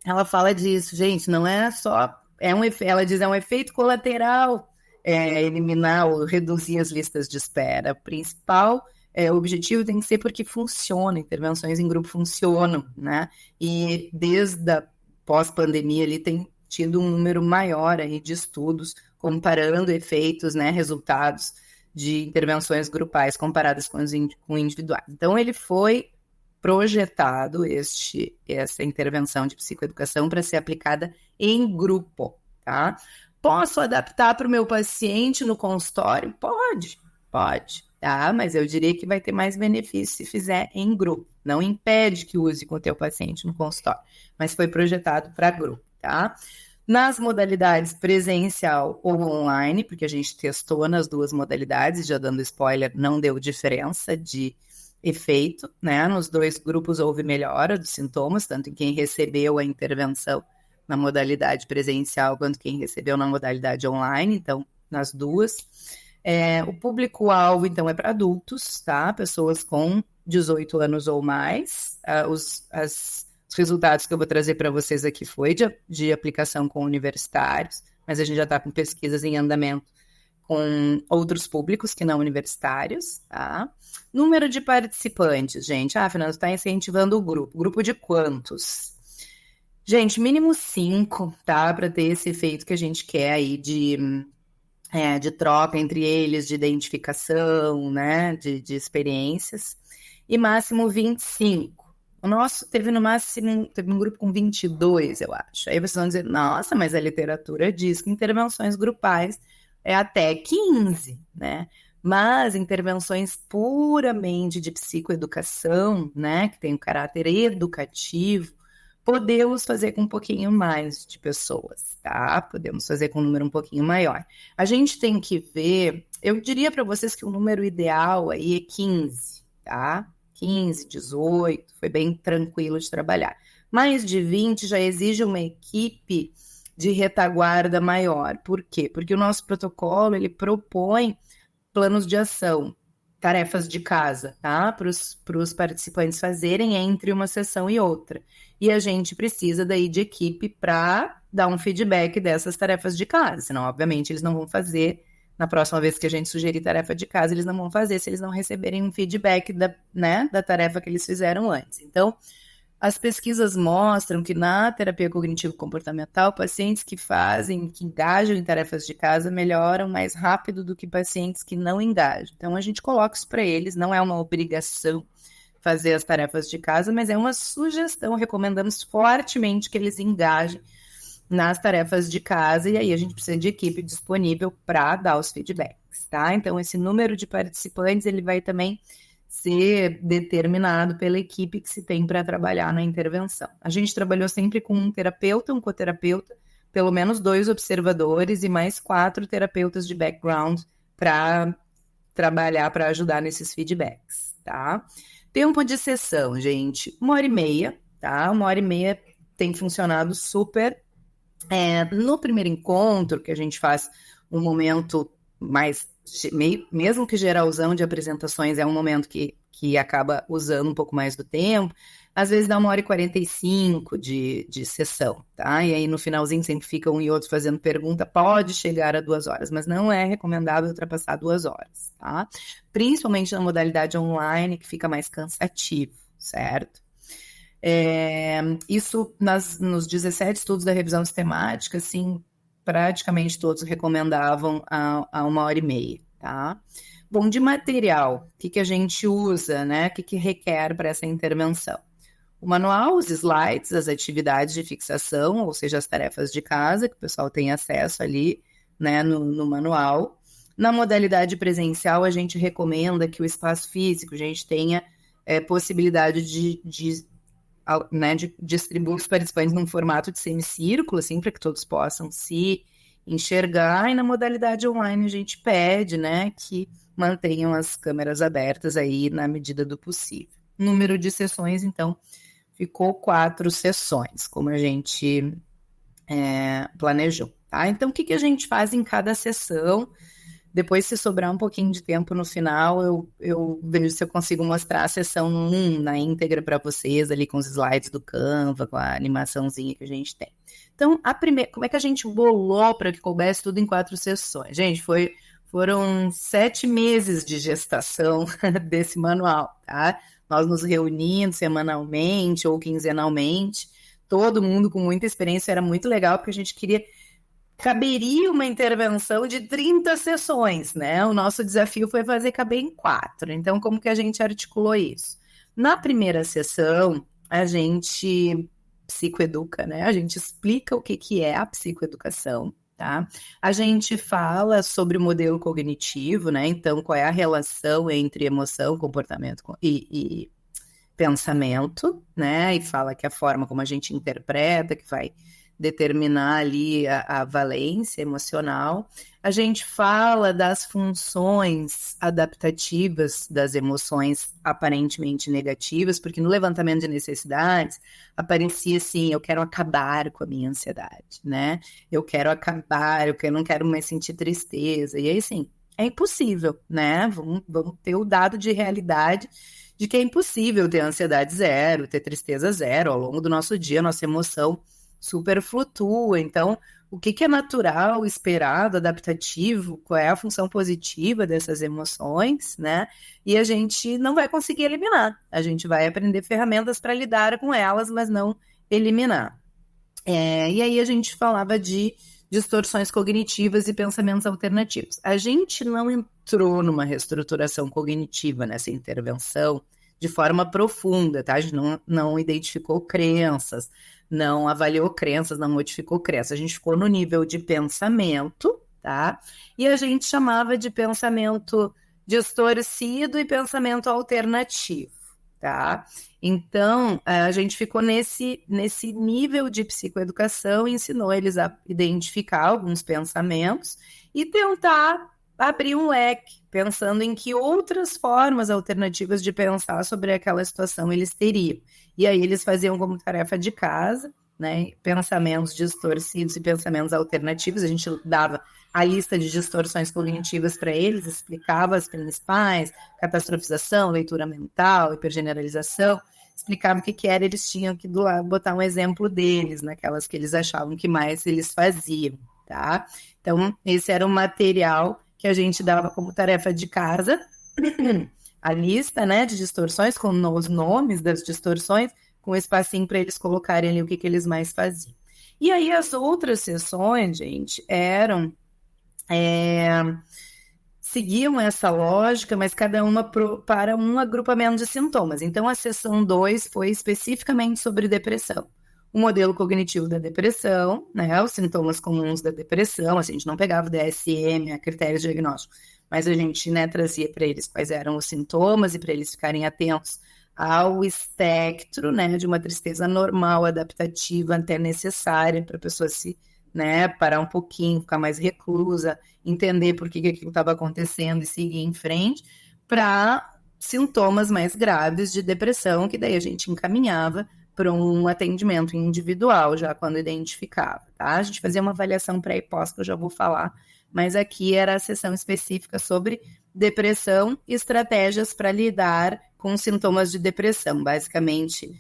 Ela fala disso, gente, não é só... ela diz, é um efeito colateral eliminar ou reduzir as listas de espera. O principal objetivo tem que ser porque funciona, intervenções em grupo funcionam, né? E desde a pós-pandemia ele tem tido um número maior aí de estudos comparando efeitos, né, resultados de intervenções grupais comparadas com individuais. Então, ele foi projetado essa intervenção de psicoeducação para ser aplicada em grupo, tá? Posso adaptar para o meu paciente no consultório? Pode, tá? Mas eu diria que vai ter mais benefício se fizer em grupo. Não impede que use com o teu paciente no consultório, mas foi projetado para grupo, tá? Nas modalidades presencial ou online, porque a gente testou nas 2 modalidades, já dando spoiler, não deu diferença de efeito, né? Nos 2 grupos houve melhora dos sintomas, tanto em quem recebeu a intervenção na modalidade presencial, quanto quem recebeu na modalidade online, então, nas 2. O público-alvo, então, é para adultos, tá? Pessoas com 18 anos ou mais. Os resultados que eu vou trazer para vocês aqui foi de aplicação com universitários, mas a gente já está com pesquisas em andamento com outros públicos que não universitários, tá? Número de participantes, gente. Fernando, está incentivando o grupo. Grupo de quantos? Gente, mínimo 5, tá? Para ter esse efeito que a gente quer aí de troca entre eles, de identificação, né? De experiências. E máximo 25. O nosso teve um grupo com 22, eu acho. Aí vocês vão dizer, nossa, mas a literatura diz que intervenções grupais é até 15, né? Mas intervenções puramente de psicoeducação, né? Que tem um caráter educativo, podemos fazer com um pouquinho mais de pessoas, tá? Podemos fazer com um número um pouquinho maior. A gente tem que ver, eu diria para vocês que o número ideal aí é 15, tá? 15, 18, foi bem tranquilo de trabalhar. Mais de 20 já exige uma equipe de retaguarda maior. Por quê? Porque o nosso protocolo, ele propõe planos de ação, tarefas de casa, tá? Para os participantes fazerem entre uma sessão e outra. E a gente precisa daí de equipe para dar um feedback dessas tarefas de casa, senão, obviamente, eles não vão fazer. Na próxima vez que a gente sugerir tarefa de casa, eles não vão fazer se eles não receberem um feedback da tarefa que eles fizeram antes. Então, as pesquisas mostram que na terapia cognitivo-comportamental, pacientes que engajam em tarefas de casa melhoram mais rápido do que pacientes que não engajam. Então, a gente coloca isso para eles, não é uma obrigação fazer as tarefas de casa, mas é uma sugestão, recomendamos fortemente que eles engajem nas tarefas de casa, e aí a gente precisa de equipe disponível para dar os feedbacks, tá? Então, esse número de participantes, ele vai também ser determinado pela equipe que se tem para trabalhar na intervenção. A gente trabalhou sempre com um terapeuta, um coterapeuta, pelo menos 2 observadores e mais 4 terapeutas de background para trabalhar, para ajudar nesses feedbacks, tá? Tempo de sessão, gente, 1h30, tá? 1h30 tem funcionado super. No primeiro encontro, que a gente faz um momento mais, mesmo que geralzão de apresentações, é um momento que acaba usando um pouco mais do tempo, às vezes dá 1h45 de sessão, tá? E aí no finalzinho sempre fica um e outro fazendo pergunta, pode chegar a 2 horas, mas não é recomendável ultrapassar 2 horas, tá? Principalmente na modalidade online, que fica mais cansativo, certo? Isso nos 17 estudos da revisão sistemática, assim, praticamente todos recomendavam a 1h30, tá? Bom, de material, o que a gente usa, né? O que requer para essa intervenção? O manual, os slides, as atividades de fixação, ou seja, as tarefas de casa, que o pessoal tem acesso ali, né, no manual. Na modalidade presencial, a gente recomenda que o espaço físico, a gente tenha possibilidade de distribuir os participantes num formato de semicírculo, assim, para que todos possam se enxergar, e na modalidade online a gente pede, né, que mantenham as câmeras abertas aí na medida do possível. Número de sessões, então, ficou 4 sessões, como a gente planejou, tá? Então, o que a gente faz em cada sessão? Depois, se sobrar um pouquinho de tempo no final, eu vejo se eu consigo mostrar a sessão 1 na íntegra para vocês, ali com os slides do Canva, com a animaçãozinha que a gente tem. Então, como é que a gente bolou para que coubesse tudo em 4 sessões? Gente, foram 7 meses de gestação desse manual, tá? Nós nos reunindo semanalmente ou quinzenalmente, todo mundo com muita experiência, era muito legal, porque a gente caberia uma intervenção de 30 sessões, né? O nosso desafio foi fazer caber em 4. Então, como que a gente articulou isso? Na primeira sessão, a gente psicoeduca, né? A gente explica o que é a psicoeducação, tá? A gente fala sobre o modelo cognitivo, né? Então, qual é a relação entre emoção, comportamento e pensamento, né? E fala que a forma como a gente interpreta, que vai determinar ali a valência emocional. A gente fala das funções adaptativas das emoções aparentemente negativas, porque no levantamento de necessidades aparecia assim, eu quero acabar com a minha ansiedade, né? Eu quero acabar, não quero mais sentir tristeza. E aí, assim, é impossível, né? Vamos ter o dado de realidade de que é impossível ter ansiedade zero, ter tristeza zero. Ao longo do nosso dia, nossa emoção super flutua. Então, o que é natural, esperado, adaptativo, qual é a função positiva dessas emoções, né? E a gente não vai conseguir eliminar. A gente vai aprender ferramentas para lidar com elas, mas não eliminar. E aí a gente falava de distorções cognitivas e pensamentos alternativos. A gente não entrou numa reestruturação cognitiva nessa intervenção de forma profunda, tá? A gente não identificou crenças, não avaliou crenças, não modificou crenças. A gente ficou no nível de pensamento, tá? E a gente chamava de pensamento distorcido e pensamento alternativo, tá? Então, a gente ficou nesse nível de psicoeducação e ensinou eles a identificar alguns pensamentos e tentar abrir um leque, pensando em que outras formas alternativas de pensar sobre aquela situação eles teriam. E aí eles faziam como tarefa de casa, né, pensamentos distorcidos e pensamentos alternativos. A gente dava a lista de distorções cognitivas para eles, explicava as principais, catastrofização, leitura mental, hipergeneralização, explicava o que era, eles tinham que do lado botar um exemplo deles, naquelas que eles achavam que mais eles faziam, tá? Então, esse era um material que a gente dava como tarefa de casa, a lista, né, de distorções, com os nomes das distorções, com um espacinho para eles colocarem ali o que eles mais faziam. E aí as outras sessões, gente, seguiam essa lógica, mas cada uma para um agrupamento de sintomas. Então, a sessão 2 foi especificamente sobre depressão. O modelo cognitivo da depressão, né, os sintomas comuns da depressão, assim, a gente não pegava o DSM, a critérios diagnósticos, mas a gente, né, trazia para eles quais eram os sintomas e para eles ficarem atentos ao espectro, né, de uma tristeza normal, adaptativa, até necessária para a pessoa se, né, parar um pouquinho, ficar mais reclusa, entender por que aquilo estava acontecendo e seguir em frente, para sintomas mais graves de depressão, que daí a gente encaminhava para um atendimento individual, já quando identificava, tá? A gente fazia uma avaliação pré e pós, que eu já vou falar, mas aqui era a sessão específica sobre depressão e estratégias para lidar com sintomas de depressão. Basicamente,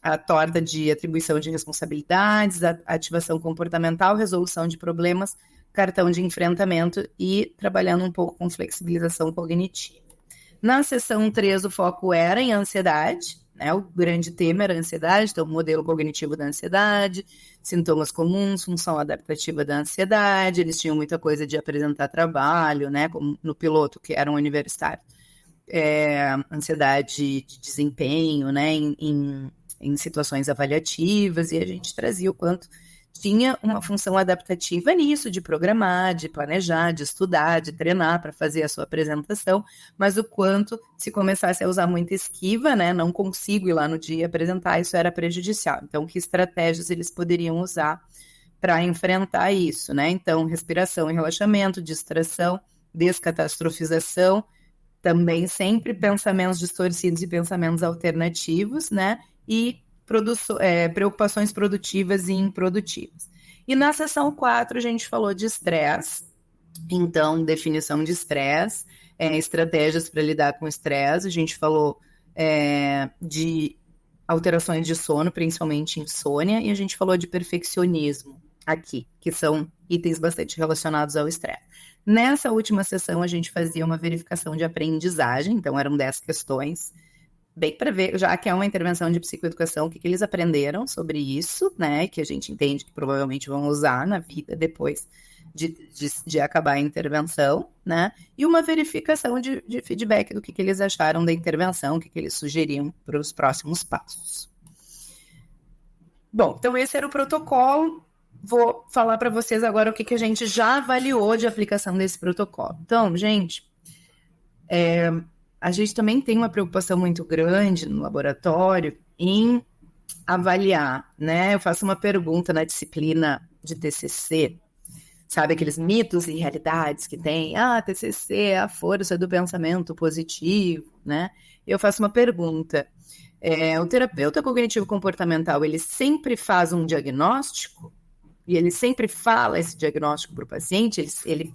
a torta de atribuição de responsabilidades, a ativação comportamental, resolução de problemas, cartão de enfrentamento e trabalhando um pouco com flexibilização cognitiva. Na sessão 3, o foco era em ansiedade, né? O grande tema era a ansiedade, então o modelo cognitivo da ansiedade, sintomas comuns, função adaptativa da ansiedade, eles tinham muita coisa de apresentar trabalho, né? Como no piloto, que era um universitário. Ansiedade de desempenho, né? Em situações avaliativas, e a gente trazia o quanto tinha uma função adaptativa nisso, de programar, de planejar, de estudar, de treinar para fazer a sua apresentação, mas o quanto, se começasse a usar muita esquiva, né, não consigo ir lá no dia apresentar, isso era prejudicial. Então, que estratégias eles poderiam usar para enfrentar isso, né? Então, respiração e relaxamento, distração, descatastrofização, também sempre pensamentos distorcidos e pensamentos alternativos, né? E preocupações produtivas e improdutivas. E na sessão 4 a gente falou de estresse, então definição de estresse, estratégias para lidar com estresse, a gente falou de alterações de sono, principalmente insônia, e a gente falou de perfeccionismo aqui, que são itens bastante relacionados ao estresse. Nessa última sessão a gente fazia uma verificação de aprendizagem, então eram 10 questões, bem para ver, já que é uma intervenção de psicoeducação, o que eles aprenderam sobre isso, né, que a gente entende que provavelmente vão usar na vida depois de acabar a intervenção, né, e uma verificação de feedback do que eles acharam da intervenção, o que eles sugeriam para os próximos passos. Bom, então esse era o protocolo. Vou falar para vocês agora o que a gente já avaliou de aplicação desse protocolo. Então, gente, a gente também tem uma preocupação muito grande no laboratório em avaliar, né? Eu faço uma pergunta na disciplina de TCC, sabe aqueles mitos e realidades que tem? TCC é a força do pensamento positivo, né? Eu faço uma pergunta. O terapeuta cognitivo-comportamental, ele sempre faz um diagnóstico? E ele sempre fala esse diagnóstico para o paciente? Ele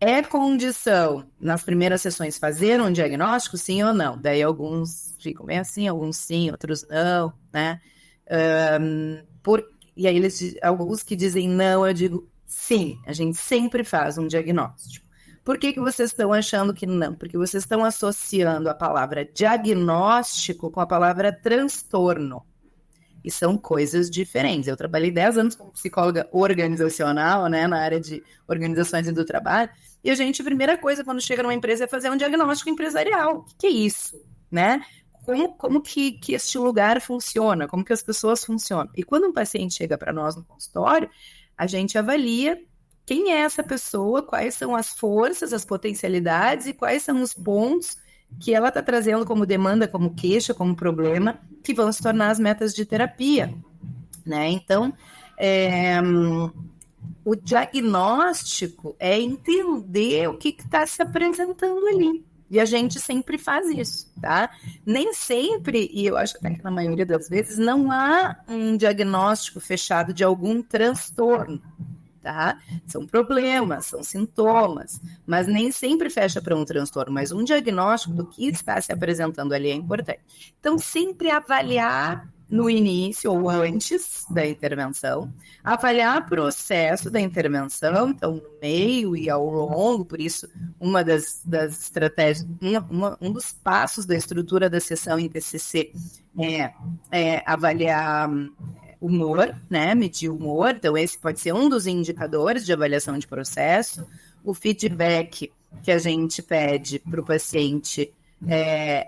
É condição, nas primeiras sessões, fazer um diagnóstico, sim ou não? Daí alguns ficam bem assim, alguns sim, outros não, né? E aí alguns que dizem não, eu digo sim, a gente sempre faz um diagnóstico. Por que vocês estão achando que não? Porque vocês estão associando a palavra diagnóstico com a palavra transtorno. E são coisas diferentes. Eu trabalhei 10 anos como psicóloga organizacional, né, na área de organizações e do trabalho, e a primeira coisa quando chega numa empresa é fazer um diagnóstico empresarial. O que é isso? Né? Como que este lugar funciona? Como que as pessoas funcionam? E quando um paciente chega para nós no consultório, a gente avalia quem é essa pessoa, quais são as forças, as potencialidades e quais são os pontos que ela está trazendo como demanda, como queixa, como problema, que vão se tornar as metas de terapia, né? Então, o diagnóstico é entender o que está se apresentando ali. E a gente sempre faz isso, tá? Nem sempre, e eu acho que na maioria das vezes, não há um diagnóstico fechado de algum transtorno. Tá? São problemas, são sintomas, mas nem sempre fecha para um transtorno, mas um diagnóstico do que está se apresentando ali é importante. Então, sempre avaliar no início ou antes da intervenção, avaliar o processo da intervenção, então no meio e ao longo, por isso uma das estratégias, um dos passos da estrutura da sessão em TCC é avaliar humor, né? Medir o humor, então esse pode ser um dos indicadores de avaliação de processo. O feedback que a gente pede para o paciente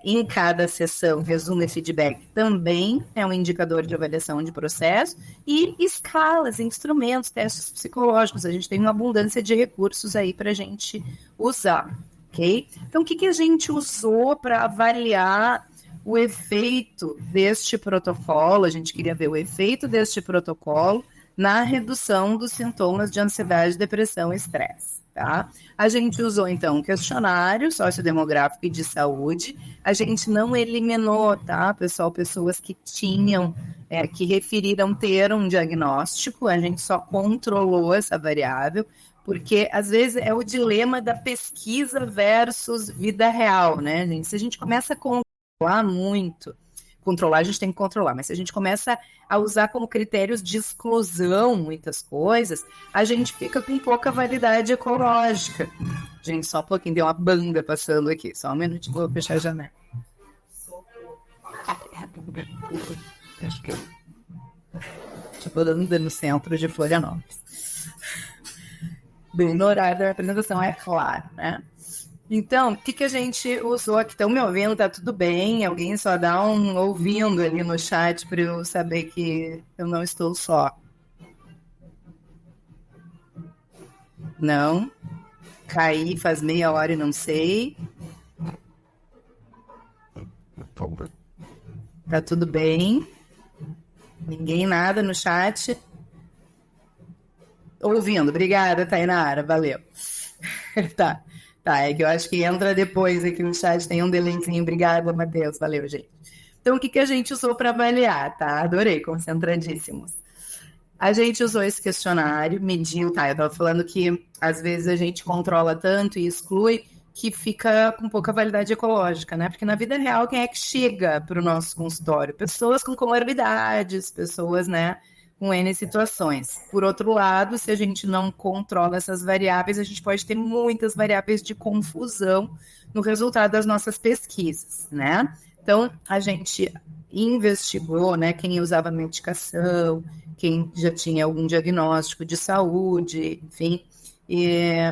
em cada sessão, resumo e feedback, também é um indicador de avaliação de processo. E escalas, instrumentos, testes psicológicos, a gente tem uma abundância de recursos aí para a gente usar, ok? Então, o que a gente usou para avaliar o efeito deste protocolo? A gente queria ver o efeito deste protocolo na redução dos sintomas de ansiedade, depressão e estresse, tá? A gente usou, então, um questionário sociodemográfico e de saúde. A gente não eliminou, tá, pessoal, pessoas que tinham, que referiram ter um diagnóstico, a gente só controlou essa variável, porque, às vezes, é o dilema da pesquisa versus vida real, né, gente? Se a gente começa a controlar muito, a gente tem que controlar, mas se a gente começa a usar como critérios de exclusão muitas coisas, a gente fica com pouca validade ecológica. Gente, só um pouquinho, deu uma banda passando aqui, só um minutinho, vou fechar a janela. Acho que eu estou dando no centro de Florianópolis. Bem no horário da apresentação, é claro, né? Então, o que a gente usou aqui? Estão me ouvindo? Tá tudo bem? Alguém só dá um ouvindo ali no chat para eu saber que eu não estou só. Não? Caí faz meia hora e não sei. Tá tudo bem? Ninguém nada no chat? Ouvindo. Obrigada, Tainara. Valeu. Tá. Tá, é que eu acho que entra depois aqui no chat, tem um delayzinho. Obrigada, Matheus. Valeu, gente. Então, o que a gente usou para avaliar, tá? Adorei, concentradíssimos. A gente usou esse questionário, mediu, tá? Eu estava falando que, às vezes, a gente controla tanto e exclui que fica com pouca validade ecológica, né? Porque na vida real, quem é que chega para o nosso consultório? Pessoas com comorbidades, pessoas, né, com N situações. Por outro lado, se a gente não controla essas variáveis, a gente pode ter muitas variáveis de confusão no resultado das nossas pesquisas, né? Então, a gente investigou, né, quem usava medicação, quem já tinha algum diagnóstico de saúde, enfim,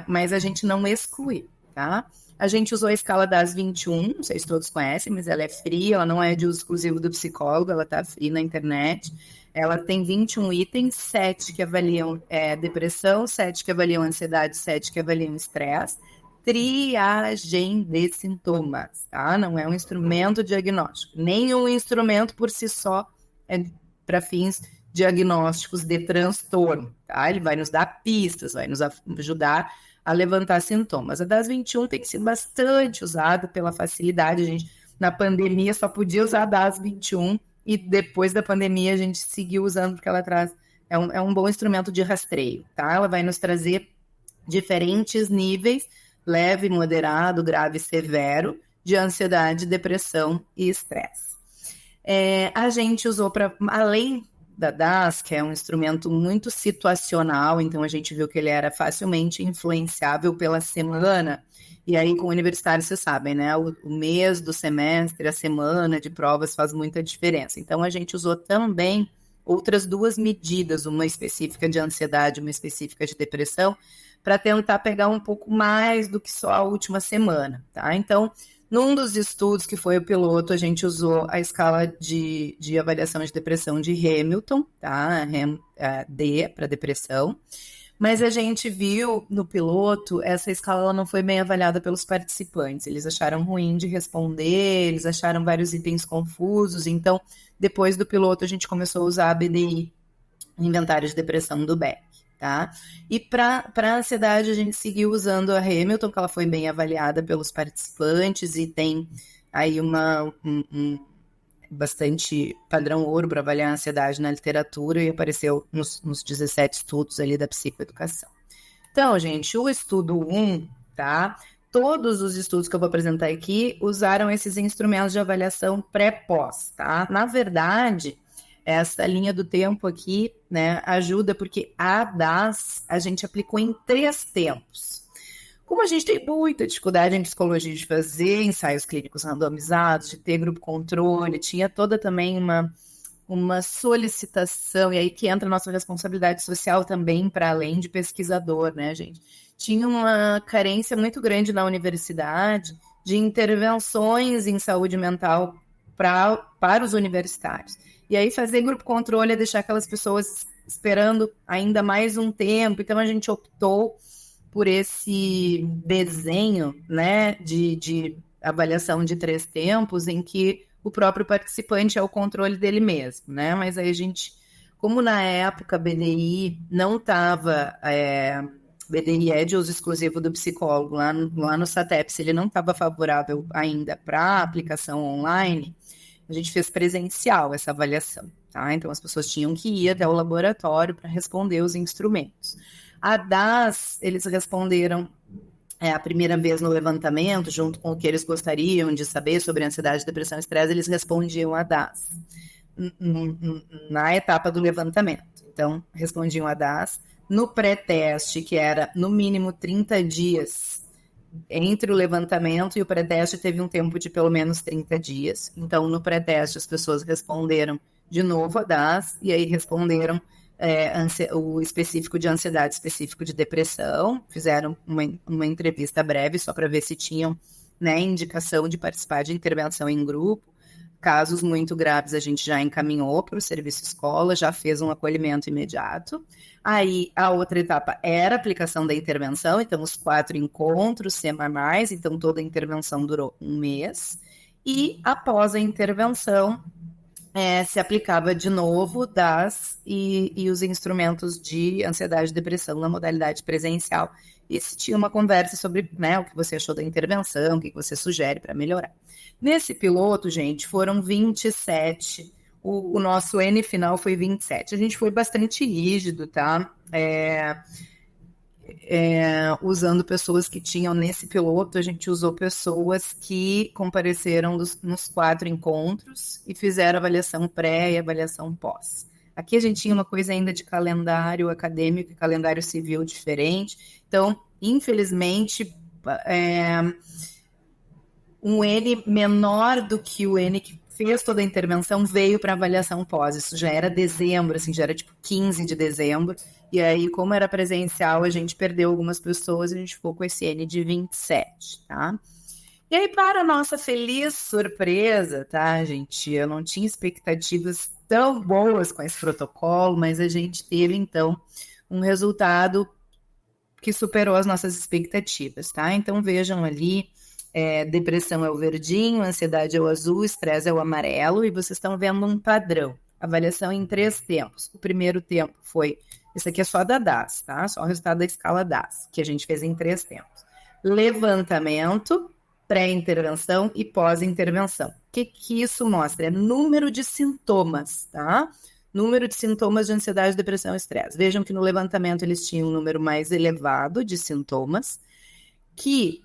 mas a gente não exclui, tá? A gente usou a escala das 21, não sei se todos conhecem, mas ela é free, ela não é de uso exclusivo do psicólogo, ela tá free na internet. Ela tem 21 itens, 7 que avaliam depressão, 7 que avaliam ansiedade, 7 que avaliam estresse. Triagem de sintomas, tá? Não é um instrumento diagnóstico. Nenhum instrumento por si só é para fins diagnósticos de transtorno, tá? Ele vai nos dar pistas, vai nos ajudar a levantar sintomas. A das 21 tem sido bastante usada pela facilidade. A gente, na pandemia, só podia usar a das 21, e depois da pandemia a gente seguiu usando porque ela traz, é um bom instrumento de rastreio, tá? Ela vai nos trazer diferentes níveis, leve, moderado, grave e severo, de ansiedade, depressão e estresse. A gente usou além da DAS, que é um instrumento muito situacional, então a gente viu que ele era facilmente influenciável pela semana. E aí, com o universitário, vocês sabem, né? O mês do semestre, a semana de provas faz muita diferença. Então, a gente usou também outras 2 medidas, uma específica de ansiedade, uma específica de depressão, para tentar pegar um pouco mais do que só a última semana, tá? Então, num dos estudos que foi o piloto, a gente usou a escala de avaliação de depressão de Hamilton, tá? D para depressão. Mas a gente viu no piloto, essa escala ela não foi bem avaliada pelos participantes. Eles acharam ruim de responder, eles acharam vários itens confusos. Então, depois do piloto, a gente começou a usar a BDI, Inventário de Depressão do Beck. Tá? E para a ansiedade, a gente seguiu usando a Hamilton, que ela foi bem avaliada pelos participantes e tem aí bastante padrão ouro para avaliar a ansiedade na literatura e apareceu nos 17 estudos ali da psicoeducação. Então, gente, o estudo 1, tá? Todos os estudos que eu vou apresentar aqui usaram esses instrumentos de avaliação pré-pós, tá? Na verdade, essa linha do tempo aqui, né, ajuda porque a DAS a gente aplicou em 3 tempos. Como a gente tem muita dificuldade em psicologia de fazer ensaios clínicos randomizados, de ter grupo controle, tinha toda também uma solicitação, e aí que entra a nossa responsabilidade social também, para além de pesquisador, né, gente? Tinha uma carência muito grande na universidade de intervenções em saúde mental para os universitários. E aí fazer grupo controle é deixar aquelas pessoas esperando ainda mais um tempo, então a gente optou por esse desenho, né, de avaliação de 3 tempos, em que o próprio participante é o controle dele mesmo, né? Mas aí a gente, como na época a BDI não estava, BDI é de uso exclusivo do psicólogo, lá no SATEPS, ele não estava favorável ainda para a aplicação online, a gente fez presencial essa avaliação, tá? Então as pessoas tinham que ir até o laboratório para responder os instrumentos. A DAS, eles responderam a primeira vez no levantamento, junto com o que eles gostariam de saber sobre ansiedade, depressão e estresse, eles respondiam a DAS na etapa do levantamento. Então, respondiam a DAS. No pré-teste, que era no mínimo 30 dias entre o levantamento e o pré-teste, teve um tempo de pelo menos 30 dias. Então, no pré-teste, as pessoas responderam de novo a DAS, e aí responderam o específico de ansiedade, específico de depressão, fizeram uma entrevista breve só para ver se tinham, né, indicação de participar de intervenção em grupo. Casos muito graves a gente já encaminhou para o serviço escola, já fez um acolhimento imediato. Aí a outra etapa era a aplicação da intervenção, então os 4 encontros semanais, então toda a intervenção durou 1 mês. E após a intervenção, se aplicava de novo DAS e os instrumentos de ansiedade e depressão na modalidade presencial. E se tinha uma conversa sobre, né, o que você achou da intervenção, o que você sugere para melhorar. Nesse piloto, gente, foram 27, o nosso N final foi 27. A gente foi bastante rígido, tá? Usando pessoas que tinham nesse piloto, a gente usou pessoas que compareceram nos 4 encontros e fizeram avaliação pré e avaliação pós. Aqui a gente tinha uma coisa ainda de calendário acadêmico e calendário civil diferente. Então, infelizmente, um N menor do que o N que fez toda a intervenção veio para avaliação pós. Isso já era dezembro, assim, já era tipo 15 de dezembro. E aí, como era presencial, a gente perdeu algumas pessoas e a gente ficou com esse N de 27, tá? E aí, para a nossa feliz surpresa, tá, gente? Eu não tinha expectativas tão boas com esse protocolo, mas a gente teve, então, um resultado que superou as nossas expectativas, tá? Então, vejam ali, depressão é o verdinho, ansiedade é o azul, estresse é o amarelo, e vocês estão vendo um padrão. Avaliação em 3 tempos. O primeiro tempo foi, esse aqui é só da DAS, tá? Só o resultado da escala DAS, que a gente fez em 3 tempos. Levantamento, pré-intervenção e pós-intervenção. O que isso mostra? É número de sintomas, tá? número de sintomas de ansiedade, depressão e estresse. Vejam que no levantamento eles tinham um número mais elevado de sintomas, que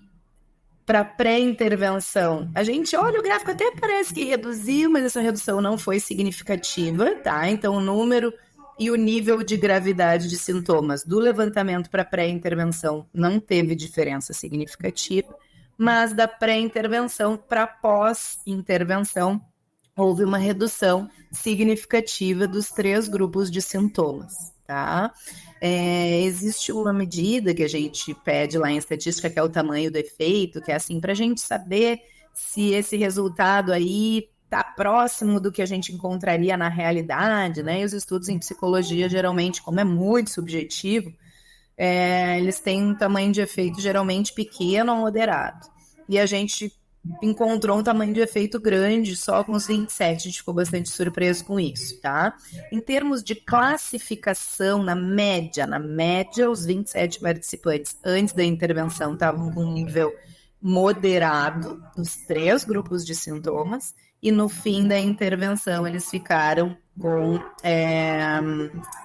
para pré-intervenção, a gente olha o gráfico, até parece que reduziu, mas essa redução não foi significativa, tá? Então, o número e o nível de gravidade de sintomas do levantamento para pré-intervenção não teve diferença significativa, mas da pré-intervenção para pós-intervenção houve uma redução significativa dos 3 grupos de sintomas, tá? Existe uma medida que a gente pede lá em estatística, que é o tamanho do efeito, que é assim, para a gente saber se esse resultado aí está próximo do que a gente encontraria na realidade, né? E os estudos em psicologia, geralmente, como é muito subjetivo, eles têm um tamanho de efeito geralmente pequeno ou moderado. E a gente encontrou um tamanho de efeito grande só com os 27, a gente ficou bastante surpreso com isso, tá? Em termos de classificação, na média, os 27 participantes antes da intervenção estavam com um nível moderado nos 3 grupos de sintomas, e no fim da intervenção eles ficaram com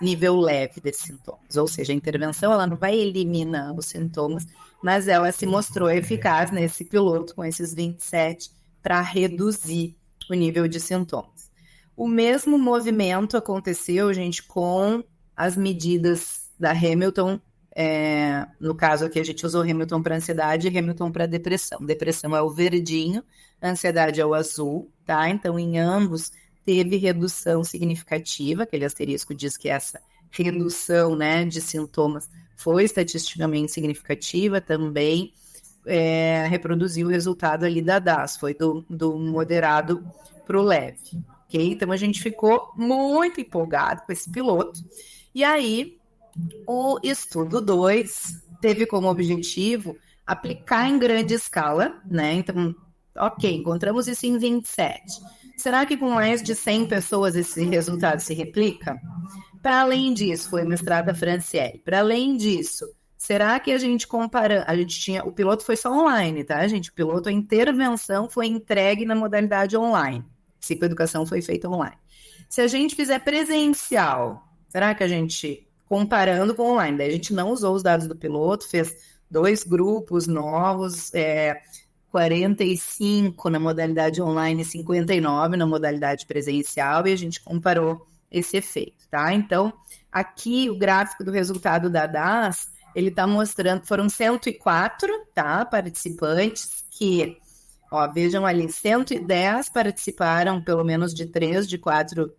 nível leve desses sintomas, ou seja, a intervenção ela não vai eliminar os sintomas, mas ela se mostrou eficaz nesse piloto com esses 27 para reduzir o nível de sintomas. O mesmo movimento aconteceu, gente, com as medidas da Hamilton. No caso aqui a gente usou Hamilton para ansiedade e Hamilton para depressão. Depressão é o verdinho, ansiedade é o azul, tá? Então, em ambos teve redução significativa, aquele asterisco diz que essa redução, né, de sintomas foi estatisticamente significativa, também reproduziu o resultado ali da DAS, foi do moderado para o leve, ok? Então a gente ficou muito empolgado com esse piloto, e aí o estudo 2 teve como objetivo aplicar em grande escala, né? Então, ok, encontramos isso em 27. Será que com mais de 100 pessoas esse resultado se replica? Para além disso, foi mestrada Franciele. Para além disso, será que a gente o piloto foi só online, tá, gente? O piloto, a intervenção foi entregue na modalidade online. Psicoeducação foi feita online. Se a gente fizer presencial, será que a gente, comparando com online, daí a gente não usou os dados do piloto, fez 2 grupos novos, 45 na modalidade online e 59 na modalidade presencial, e a gente comparou esse efeito, tá? Então, aqui o gráfico do resultado da DAS, ele está mostrando que foram 104, tá, participantes que, vejam ali, 110 participaram pelo menos de 3 de 4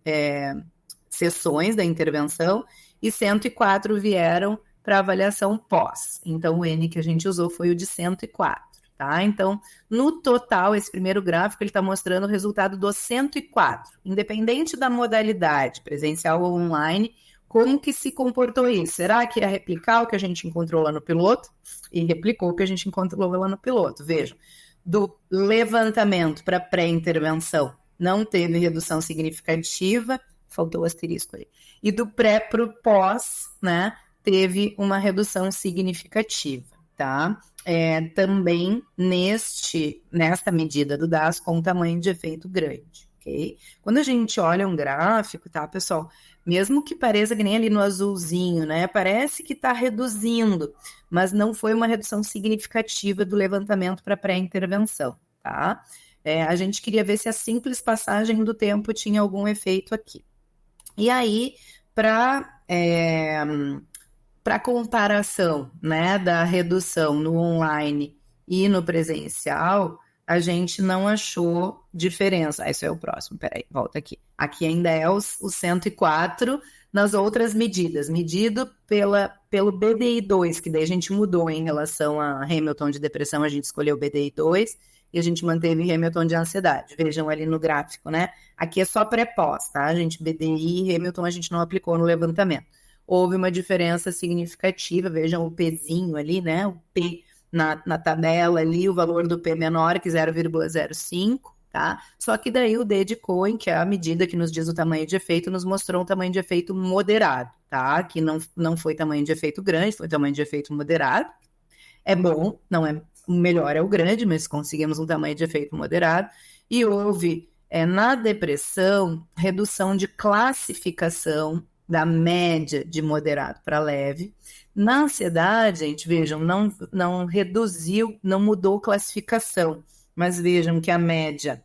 sessões da intervenção e 104 vieram para avaliação pós. Então, o N que a gente usou foi o de 104. Tá? Então, no total, esse primeiro gráfico ele está mostrando o resultado dos 104, independente da modalidade, presencial ou online, como que se comportou isso? Será que ia replicar o que a gente encontrou lá no piloto? E replicou o que a gente encontrou lá no piloto. Vejam, do levantamento para pré-intervenção não teve redução significativa, faltou o asterisco aí, e do pré para o pós, né, teve uma redução significativa, tá? Também nesta medida do DAS com tamanho de efeito grande, ok? Quando a gente olha um gráfico, tá, pessoal, mesmo que pareça que nem ali no azulzinho, né, parece que está reduzindo, mas não foi uma redução significativa do levantamento para pré-intervenção, tá? A gente queria ver se a simples passagem do tempo tinha algum efeito aqui. E aí, para comparação, né, da redução no online e no presencial, a gente não achou diferença. Esse é o próximo, peraí, volta aqui. Aqui ainda é os 104 nas outras medidas, medido pelo BDI-2, que daí a gente mudou em relação a Hamilton de depressão, a gente escolheu o BDI-2 e a gente manteve Hamilton de ansiedade. Vejam ali no gráfico, né? Aqui é só pré-pós, tá? A gente, BDI e Hamilton a gente não aplicou no levantamento. Houve uma diferença significativa, vejam o Pzinho ali, né? O P na tabela ali, o valor do P menor que 0,05, tá? Só que daí o D de Cohen, que é a medida que nos diz o tamanho de efeito, nos mostrou um tamanho de efeito moderado, tá? Que não foi tamanho de efeito grande, foi tamanho de efeito moderado. É bom, não é o melhor, é o grande, mas conseguimos um tamanho de efeito moderado. E houve Na depressão, redução de classificação da média de moderado para leve. Na ansiedade, gente, vejam, não reduziu, não mudou classificação, mas vejam que a média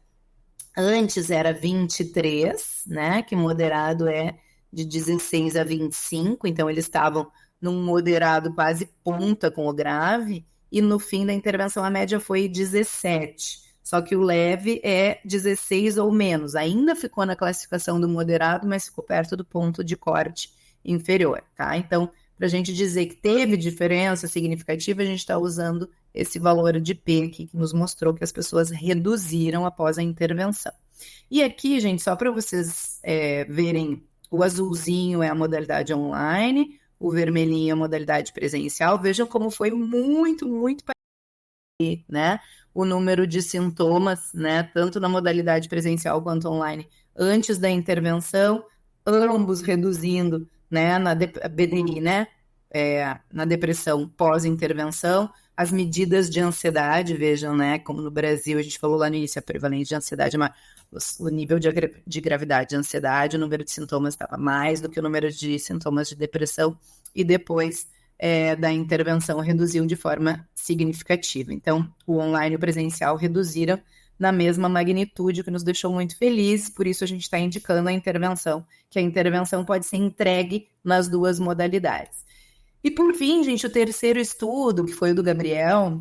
antes era 23, né? Que moderado é de 16 a 25, então eles estavam num moderado quase ponta com o grave, e no fim da intervenção a média foi 17. Só que o leve é 16 ou menos. Ainda ficou na classificação do moderado, mas ficou perto do ponto de corte inferior, tá? Então, para a gente dizer que teve diferença significativa, a gente está usando esse valor de P aqui, que nos mostrou que as pessoas reduziram após a intervenção. E aqui, gente, só para vocês verem, o azulzinho é a modalidade online, o vermelhinho é a modalidade presencial. Vejam como foi muito, muito parecido, né? O número de sintomas, né? Tanto na modalidade presencial quanto online, antes da intervenção, ambos reduzindo, né? Na BDI, né? Na depressão pós-intervenção, as medidas de ansiedade, vejam, né? Como no Brasil, a gente falou lá no início, a prevalência de ansiedade, o nível de gravidade de ansiedade, o número de sintomas estava mais do que o número de sintomas de depressão, e depois da intervenção reduziu de forma significativa. Então, o online e o presencial reduziram na mesma magnitude, o que nos deixou muito felizes, por isso a gente está indicando a intervenção, que a intervenção pode ser entregue nas duas modalidades. E por fim, gente, o terceiro estudo, que foi o do Gabriel,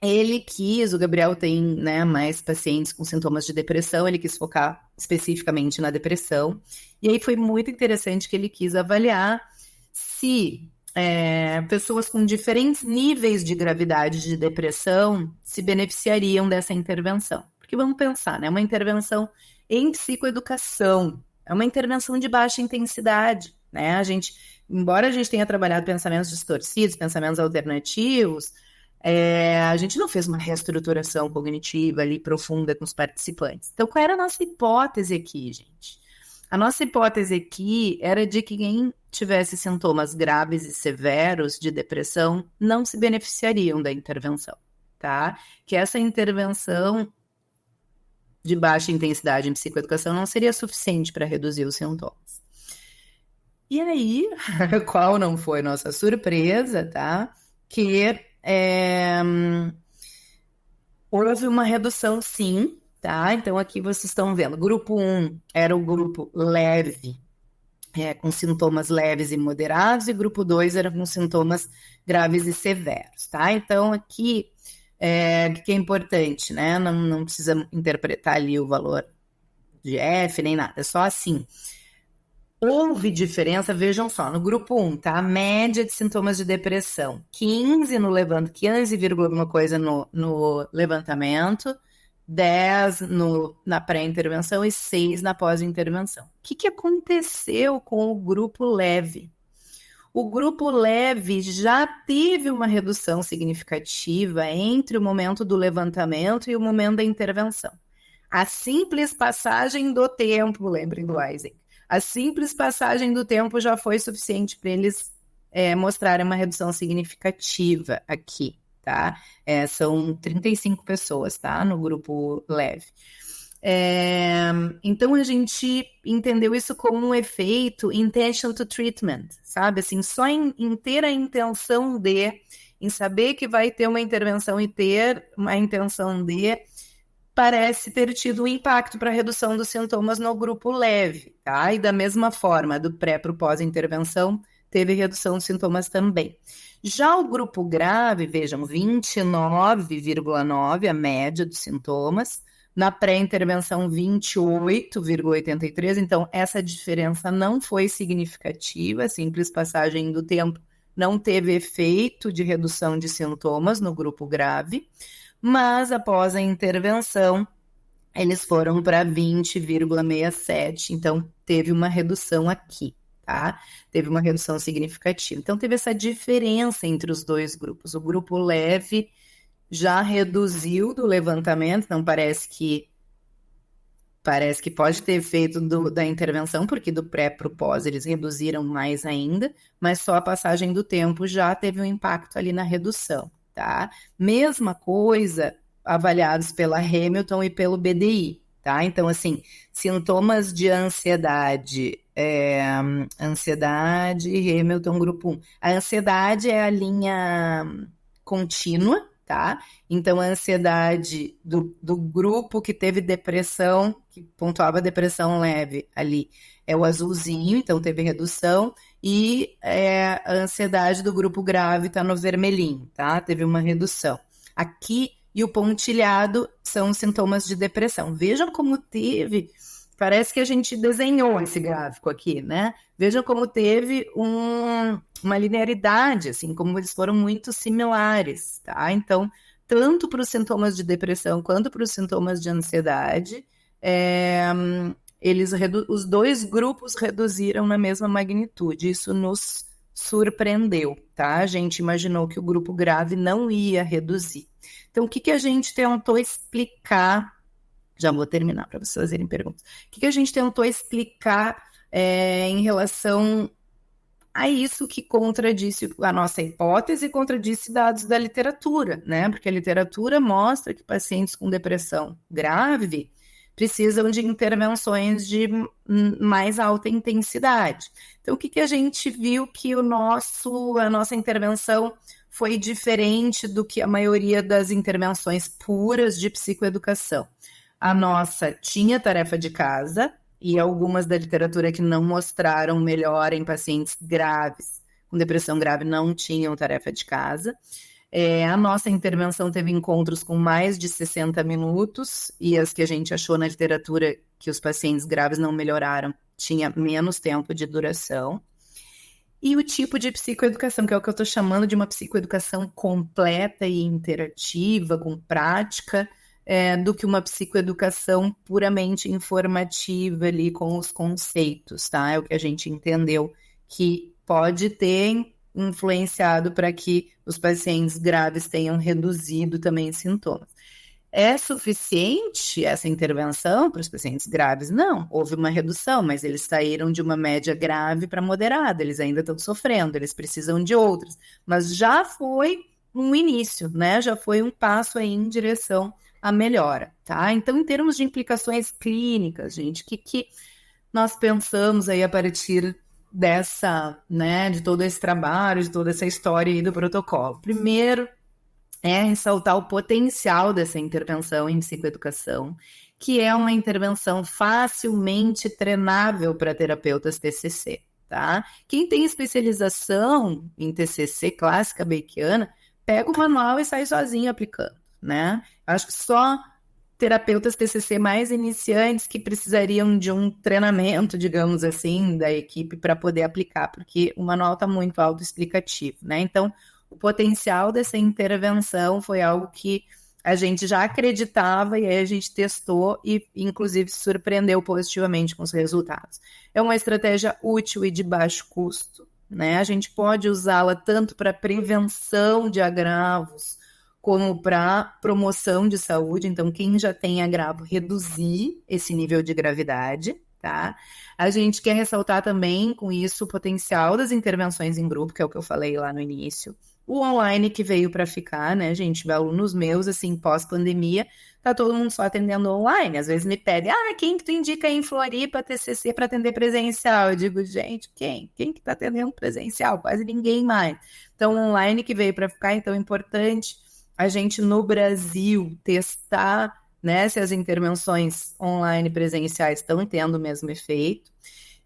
o Gabriel tem, né, mais pacientes com sintomas de depressão, ele quis focar especificamente na depressão, e aí foi muito interessante que ele quis avaliar se pessoas com diferentes níveis de gravidade de depressão se beneficiariam dessa intervenção. Porque vamos pensar, né, uma intervenção em psicoeducação, é uma intervenção de baixa intensidade, né, embora a gente tenha trabalhado pensamentos distorcidos, pensamentos alternativos, a gente não fez uma reestruturação cognitiva ali profunda com os participantes. Então, qual era a nossa hipótese aqui, gente? A nossa hipótese aqui era de que quem tivesse sintomas graves e severos de depressão não se beneficiariam da intervenção, tá? Que essa intervenção de baixa intensidade em psicoeducação não seria suficiente para reduzir os sintomas. E aí, qual não foi nossa surpresa, tá? Que houve uma redução, sim, tá? Então, aqui vocês estão vendo, grupo 1 era o grupo leve, com sintomas leves e moderados, e grupo 2 era com sintomas graves e severos, tá? Então, aqui, o que é importante, né? Não precisa interpretar ali o valor de F, nem nada, é só assim. Houve diferença, vejam só, no grupo 1, tá? A média de sintomas de depressão, 15 no levantamento, 15, alguma coisa no levantamento, 10 na pré-intervenção e 6 na pós-intervenção. O que aconteceu com o grupo leve? O grupo leve já teve uma redução significativa entre o momento do levantamento e o momento da intervenção. A simples passagem do tempo, lembrem do Isaac, a simples passagem do tempo já foi suficiente para eles mostrarem uma redução significativa aqui, tá? São 35 pessoas, tá? No grupo leve. Então, a gente entendeu isso como um efeito intention to treatment, sabe? Assim, só em ter a intenção em saber que vai ter uma intervenção e ter uma intenção parece ter tido um impacto para a redução dos sintomas no grupo leve, tá? E da mesma forma, do pré para o pós-intervenção, teve redução dos sintomas também. Já o grupo grave, vejam, 29,9 a média dos sintomas, na pré-intervenção 28,83, então essa diferença não foi significativa, a simples passagem do tempo não teve efeito de redução de sintomas no grupo grave, mas após a intervenção, eles foram para 20,67, então teve uma redução aqui, tá? Teve uma redução significativa. Então, teve essa diferença entre os dois grupos. O grupo leve já reduziu do levantamento, então parece que pode ter efeito da intervenção, porque do pré para o pós eles reduziram mais ainda, mas só a passagem do tempo já teve um impacto ali na redução. Tá? Mesma coisa avaliados pela Hamilton e pelo BDI, tá? Então, assim, sintomas de ansiedade, ansiedade, Hamilton, grupo 1. A ansiedade é a linha contínua, tá? Então, a ansiedade do grupo que teve depressão, que pontuava depressão leve ali, é o azulzinho, então teve redução, e a ansiedade do grupo grave está no vermelhinho, tá? Teve uma redução. Aqui, e o pontilhado são os sintomas de depressão. Vejam como teve, parece que a gente desenhou esse gráfico aqui, né? Vejam como teve uma linearidade, assim, como eles foram muito similares, tá? Então, tanto para os sintomas de depressão quanto para os sintomas de ansiedade, os dois grupos reduziram na mesma magnitude. Isso nos surpreendeu, tá? A gente imaginou que o grupo grave não ia reduzir. Então, o que a gente tentou explicar? Já vou terminar para vocês fazerem perguntas. O que a gente tentou explicar em relação a isso que contradisse a nossa hipótese e contradisse dados da literatura, né? Porque a literatura mostra que pacientes com depressão grave precisam de intervenções de mais alta intensidade. Então, o que a gente viu que a nossa intervenção foi diferente do que a maioria das intervenções puras de psicoeducação. A nossa tinha tarefa de casa, e algumas da literatura que não mostraram melhora em pacientes graves, com depressão grave, não tinham tarefa de casa. A nossa intervenção teve encontros com mais de 60 minutos, e as que a gente achou na literatura que os pacientes graves não melhoraram, tinha menos tempo de duração. E o tipo de psicoeducação, que é o que eu estou chamando de uma psicoeducação completa e interativa, com prática, do que uma psicoeducação puramente informativa ali com os conceitos, tá? É o que a gente entendeu que pode ter influenciado para que os pacientes graves tenham reduzido também os sintomas. É suficiente essa intervenção para os pacientes graves? Não, houve uma redução, mas eles saíram de uma média grave para moderada, eles ainda estão sofrendo, eles precisam de outras, mas já foi um início, né? Já foi um passo aí em direção à melhora, tá? Então, em termos de implicações clínicas, gente, o que nós pensamos aí a partir dessa, né, de todo esse trabalho, de toda essa história aí do protocolo? Primeiro, ressaltar o potencial dessa intervenção em psicoeducação, que é uma intervenção facilmente treinável para terapeutas TCC, tá? Quem tem especialização em TCC clássica beckiana, pega o manual e sai sozinho aplicando, né? Acho que só terapeutas TCC mais iniciantes que precisariam de um treinamento, digamos assim, da equipe para poder aplicar, porque o manual está muito autoexplicativo, né? Então, o potencial dessa intervenção foi algo que a gente já acreditava e aí a gente testou e, inclusive, se surpreendeu positivamente com os resultados. É uma estratégia útil e de baixo custo, né? A gente pode usá-la tanto para prevenção de agravos como para promoção de saúde. Então, quem já tem agravo, reduzir esse nível de gravidade, tá? A gente quer ressaltar também com isso o potencial das intervenções em grupo, que é o que eu falei lá no início. O online que veio para ficar, né, gente? Alunos meus, assim, pós-pandemia, tá todo mundo só atendendo online. Às vezes me pedem, quem que tu indica aí em Floripa, TCC, para atender presencial? Eu digo, gente, quem? Quem que tá atendendo presencial? Quase ninguém mais. Então, online que veio para ficar, então é importante a gente, no Brasil, testar, né, se as intervenções online presenciais estão tendo o mesmo efeito.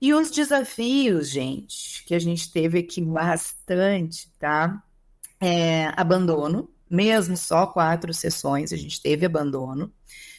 E os desafios, gente, que a gente teve aqui bastante, tá? Abandono, mesmo só 4 sessões, a gente teve abandono.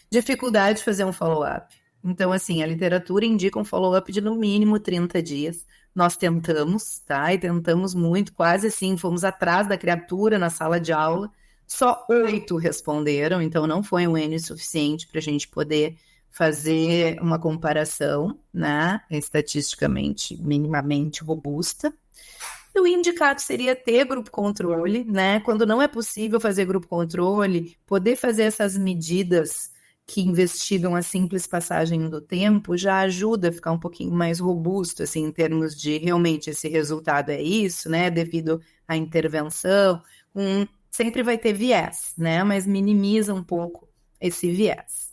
Dificuldade de fazer um follow-up. Então, assim, a literatura indica um follow-up de no mínimo 30 dias. Nós tentamos, tá? E tentamos muito, quase assim, fomos atrás da criatura na sala de aula. Só 8 responderam, então não foi um N suficiente para a gente poder fazer uma comparação, né, estatisticamente, minimamente robusta. E o indicado seria ter grupo controle, né? Quando não é possível fazer grupo controle, poder fazer essas medidas que investigam a simples passagem do tempo já ajuda a ficar um pouquinho mais robusto, assim, em termos de realmente esse resultado é isso, né? Devido à intervenção, sempre vai ter viés, né? Mas minimiza um pouco esse viés.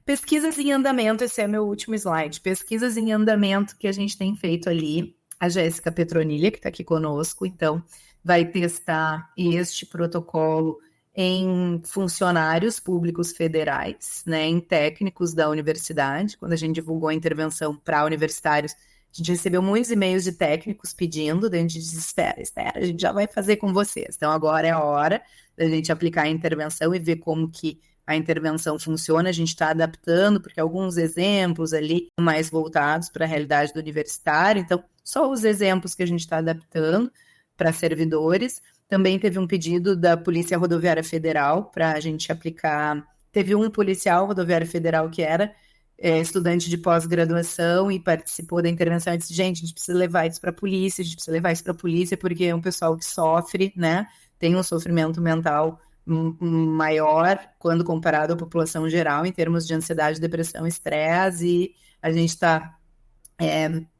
Pesquisas em andamento, esse é meu último slide. Pesquisas em andamento que a gente tem feito ali. A Jéssica Petronilha, que está aqui conosco, então, vai testar este protocolo em funcionários públicos federais, né, em técnicos da universidade. Quando a gente divulgou a intervenção para universitários, a gente recebeu muitos e-mails de técnicos pedindo, daí a gente disse, espera, a gente já vai fazer com vocês. Então, agora é a hora da gente aplicar a intervenção e ver como que a intervenção funciona. A gente está adaptando, porque alguns exemplos ali mais voltados para a realidade do universitário, então, só os exemplos que a gente está adaptando para servidores. Também teve um pedido da Polícia Rodoviária Federal para a gente aplicar. Teve um policial rodoviário federal que era estudante de pós-graduação e participou da intervenção e disse, gente, a gente precisa levar isso para a polícia, porque é um pessoal que sofre, né? Tem um sofrimento mental maior quando comparado à população geral em termos de ansiedade, depressão, estresse, e a gente está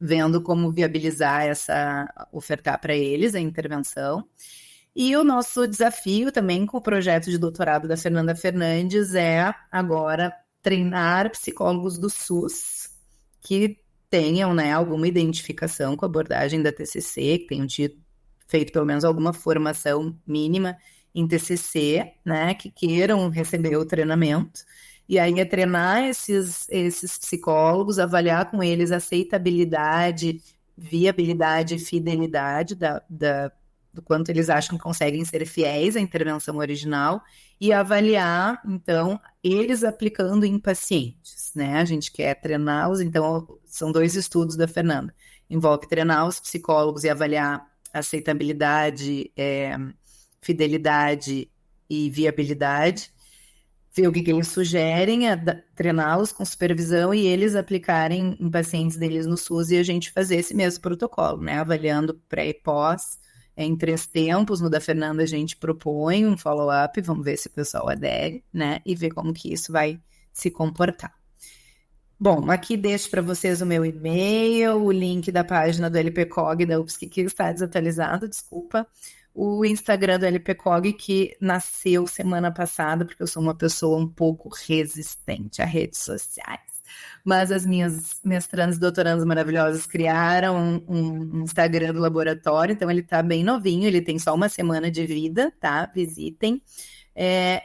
vendo como viabilizar ofertar para eles a intervenção. E o nosso desafio também com o projeto de doutorado da Fernanda Fernandes é agora treinar psicólogos do SUS que tenham, né, alguma identificação com a abordagem da TCC, que tenham feito pelo menos alguma formação mínima em TCC, né, que queiram receber o treinamento. E aí é treinar esses psicólogos, avaliar com eles a aceitabilidade, viabilidade e fidelidade do quanto eles acham que conseguem ser fiéis à intervenção original e avaliar, então, eles aplicando em pacientes, né? A gente quer treiná-los, então, são 2 estudos da Fernanda. Envolve treinar os psicólogos e avaliar aceitabilidade, fidelidade e viabilidade, ver o que eles sugerem, treiná-los com supervisão e eles aplicarem em pacientes deles no SUS e a gente fazer esse mesmo protocolo, né? Avaliando pré e pós, em 3 tempos. No da Fernanda a gente propõe um follow-up, vamos ver se o pessoal adere, né? E ver como que isso vai se comportar. Bom, aqui deixo para vocês o meu e-mail, o link da página do LPCOG da UFSC que está desatualizado, desculpa. O Instagram do LPCOG que nasceu semana passada, porque eu sou uma pessoa um pouco resistente a redes sociais. Mas as minhas mestrandas e doutorandas maravilhosas criaram um Instagram do laboratório, então ele está bem novinho, ele tem só 1 semana de vida, tá? Visitem.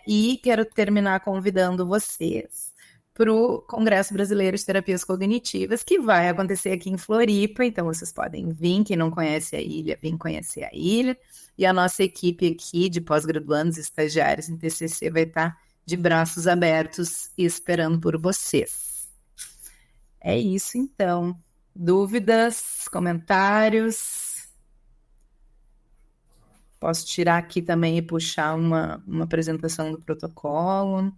E quero terminar convidando vocês para o Congresso Brasileiro de Terapias Cognitivas, que vai acontecer aqui em Floripa, então vocês podem vir, quem não conhece a ilha, vem conhecer a ilha, e a nossa equipe aqui de pós-graduandos e estagiários em TCC vai estar de braços abertos e esperando por vocês. É isso, então. Dúvidas, comentários? Posso tirar aqui também e puxar uma apresentação do protocolo.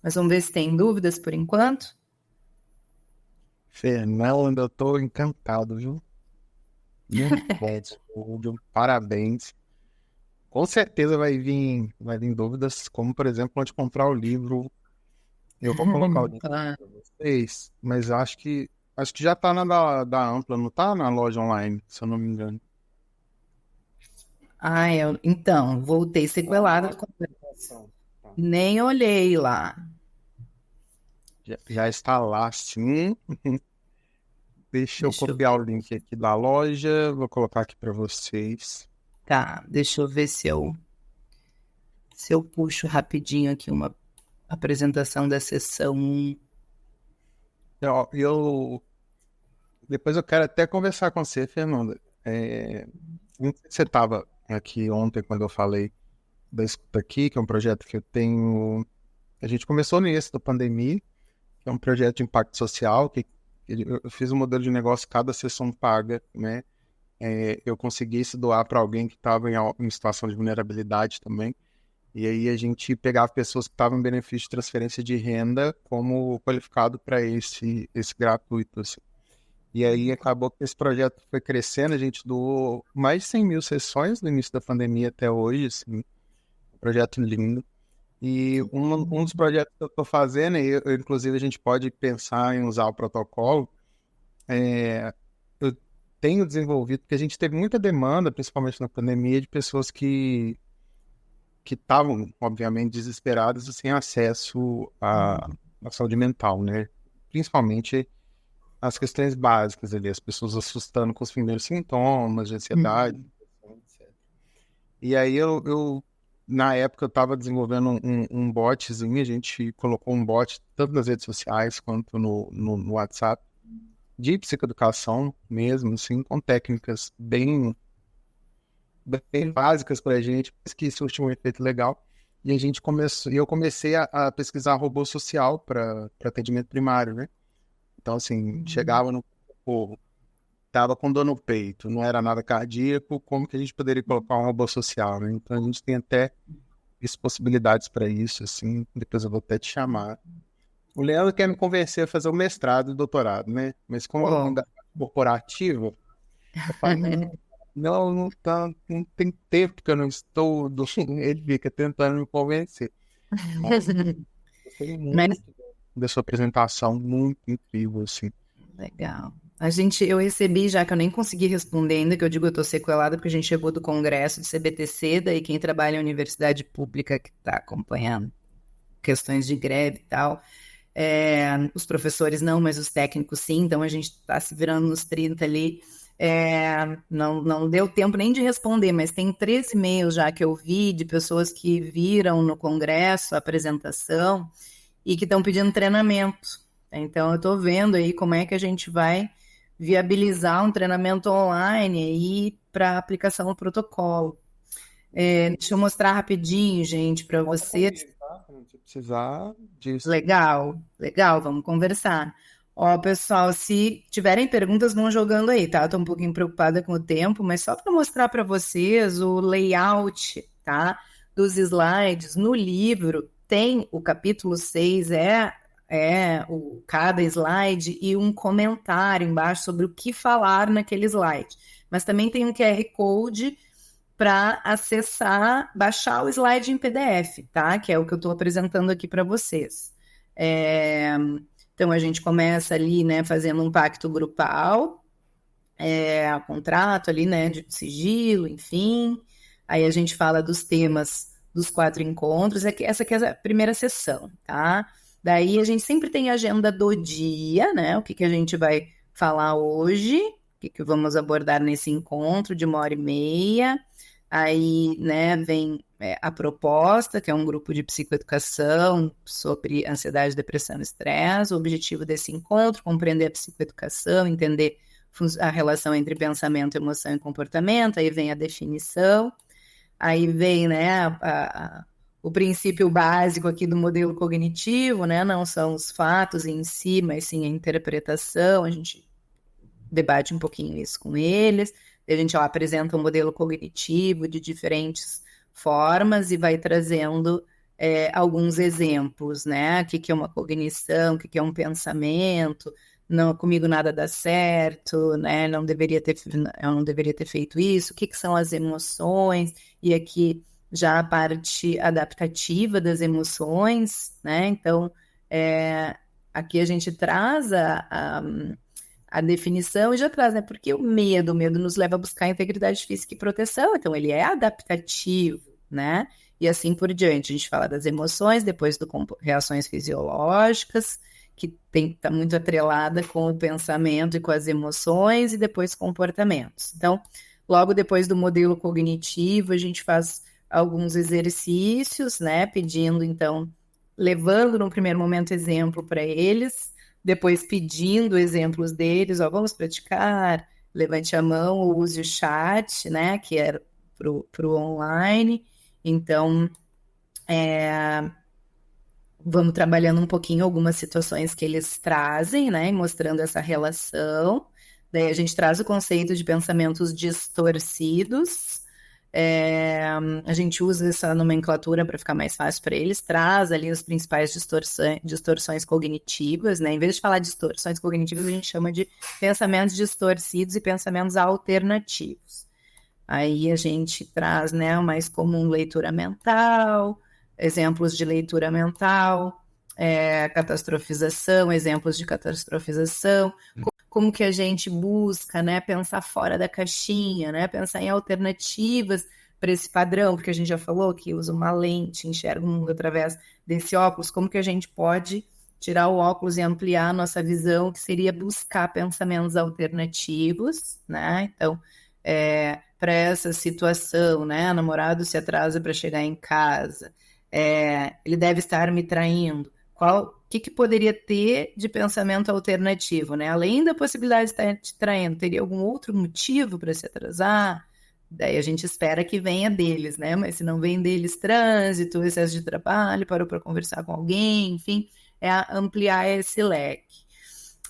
Mas vamos ver se tem dúvidas por enquanto. Fernanda, eu tô encantado, viu? Muito bom, parabéns. Com certeza vai vir dúvidas, como, por exemplo, onde comprar o livro. Eu vou colocar o link para vocês, mas acho que já tá na da Ampla, não tá na loja online, se eu não me engano. Então, voltei sequelada. Nem olhei lá. Já está lá, sim. Deixa eu copiar o link aqui da loja, vou colocar aqui para vocês. Tá, deixa eu ver se eu puxo rapidinho aqui uma apresentação da sessão 1. Depois eu quero até conversar com você, Fernanda. Você estava aqui ontem quando eu falei da Escuta Aqui, que é um projeto que eu tenho. A gente começou no início da pandemia, que é um projeto de impacto social, que eu fiz um modelo de negócio, cada sessão paga, né? Eu consegui se doar para alguém que estava em situação de vulnerabilidade também. E aí a gente pegava pessoas que estavam em benefício de transferência de renda como qualificado para esse gratuito, assim. E aí acabou que esse projeto foi crescendo, a gente doou mais de 100 mil sessões no início da pandemia até hoje, assim, um projeto lindo. E um dos projetos que eu estou fazendo, inclusive a gente pode pensar em usar o protocolo, eu tenho desenvolvido, porque a gente teve muita demanda, principalmente na pandemia, de pessoas que estavam, obviamente, desesperadas e sem acesso a a saúde mental, né? Principalmente as questões básicas ali, as pessoas assustando com os primeiros sintomas de ansiedade, etc. E aí na época, eu estava desenvolvendo um botzinho, a gente colocou um bot tanto nas redes sociais quanto no WhatsApp, de psicoeducação mesmo, assim, com técnicas bem básicas para a gente, mas que surtiu um efeito legal. E eu comecei a pesquisar robô social para atendimento primário, né? Então, assim, chegava no povo, tava com dor no peito, não era nada cardíaco, como que a gente poderia colocar um robô social, né? Então, a gente tem até possibilidades para isso, assim, depois eu vou até te chamar. O Leandro quer me convencer a fazer o mestrado e o doutorado, né? Mas como eu não corporativo, eu falo, não tem tempo que eu não estudo. Ele fica tentando me convencer. Mas gostei muito da sua apresentação, muito incrível, assim. Legal. Eu recebi, já que eu nem consegui responder ainda, que eu digo eu tô sequelada, porque a gente chegou do congresso de CBTC, daí quem trabalha em universidade pública que está acompanhando questões de greve e tal, os professores não, mas os técnicos sim, então a gente está se virando nos 30 ali. Não deu tempo nem de responder, mas tem 13 e-mails já que eu vi de pessoas que viram no congresso a apresentação e que estão pedindo treinamento. Então, eu estou vendo aí como é que a gente vai viabilizar um treinamento online aí para aplicação do protocolo. Deixa eu mostrar rapidinho, gente, para vocês. Se precisar disso. Legal, vamos conversar. Ó, pessoal, se tiverem perguntas, vão jogando aí, tá? Eu tô um pouquinho preocupada com o tempo, mas só para mostrar para vocês o layout, tá? Dos slides. No livro tem o capítulo 6, cada slide e um comentário embaixo sobre o que falar naquele slide. Mas também tem um QR Code para acessar, baixar o slide em PDF, tá? Que é o que eu estou apresentando aqui para vocês. Então, a gente começa ali, né, fazendo um pacto grupal, contrato ali, né, de sigilo, enfim. Aí a gente fala dos temas dos 4 encontros. Essa aqui é a primeira sessão, tá? Daí a gente sempre tem a agenda do dia, né? O que a gente vai falar hoje, o que vamos abordar nesse encontro de 1h30. Aí, né, vem a proposta, que é um grupo de psicoeducação sobre ansiedade, depressão e estresse. O objetivo desse encontro, compreender a psicoeducação, entender a relação entre pensamento, emoção e comportamento. Aí vem a definição. Aí vem, né, o princípio básico aqui do modelo cognitivo, né? Não são os fatos em si, mas sim a interpretação. A gente debate um pouquinho isso com eles. A gente apresenta um modelo cognitivo de diferentes formas e vai trazendo alguns exemplos, né? O que é uma cognição, o que é um pensamento. Não, comigo nada dá certo, né? Eu não deveria ter feito isso. O que são as emoções? E aqui já a parte adaptativa das emoções, né? Então, aqui a gente traz a definição e já traz, né? Porque o medo nos leva a buscar integridade física e proteção, então ele é adaptativo, né? E assim por diante. A gente fala das emoções, depois reações fisiológicas, que está muito atrelada com o pensamento e com as emoções, e depois comportamentos. Então, logo depois do modelo cognitivo, a gente faz alguns exercícios, né? Pedindo, então, levando no primeiro momento exemplo para eles, depois pedindo exemplos deles, vamos praticar, levante a mão ou use o chat, né, que é para o online. Então, vamos trabalhando um pouquinho algumas situações que eles trazem, né, mostrando essa relação. Daí a gente traz o conceito de pensamentos distorcidos. A gente usa essa nomenclatura para ficar mais fácil para eles, traz ali as principais distorções cognitivas, né? Em vez de falar de distorções cognitivas, a gente chama de pensamentos distorcidos e pensamentos alternativos. Aí a gente traz, né, o mais comum, leitura mental, exemplos de leitura mental, catastrofização, exemplos de catastrofização, como que a gente busca, né, pensar fora da caixinha, né, pensar em alternativas para esse padrão, porque a gente já falou que usa uma lente, enxerga o mundo através desse óculos, como que a gente pode tirar o óculos e ampliar a nossa visão, que seria buscar pensamentos alternativos, né? Então, para essa situação, né? O namorado se atrasa para chegar em casa, ele deve estar me traindo. O que poderia ter de pensamento alternativo, né? Além da possibilidade de estar te traindo, teria algum outro motivo para se atrasar? Daí a gente espera que venha deles, né? Mas se não vem deles, trânsito, excesso de trabalho, parou para conversar com alguém, enfim, ampliar esse leque.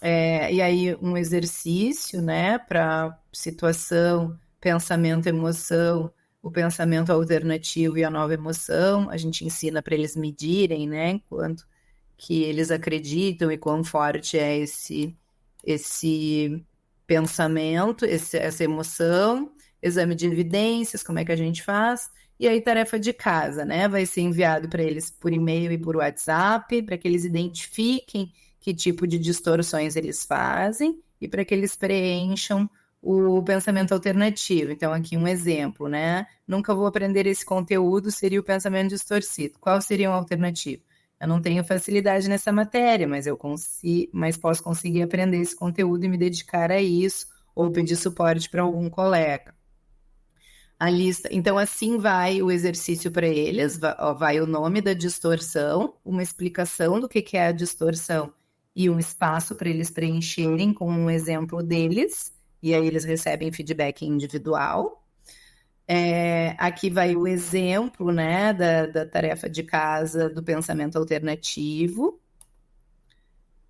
E aí um exercício, né, para situação, pensamento, emoção, o pensamento alternativo e a nova emoção, a gente ensina para eles medirem, né, quanto que eles acreditam e quão forte é esse pensamento, essa emoção, exame de evidências, como é que a gente faz, e aí tarefa de casa, né? Vai ser enviado para eles por e-mail e por WhatsApp, para que eles identifiquem que tipo de distorções eles fazem e para que eles preencham o pensamento alternativo. Então, aqui um exemplo, né? Nunca vou aprender esse conteúdo, seria o pensamento distorcido. Qual seria um alternativo? Eu não tenho facilidade nessa matéria, mas posso conseguir aprender esse conteúdo e me dedicar a isso, ou pedir suporte para algum colega. A lista, então assim vai o exercício para eles, vai o nome da distorção, uma explicação do que é a distorção e um espaço para eles preencherem com um exemplo deles, e aí eles recebem feedback individual. Aqui vai o exemplo, né, da tarefa de casa do pensamento alternativo.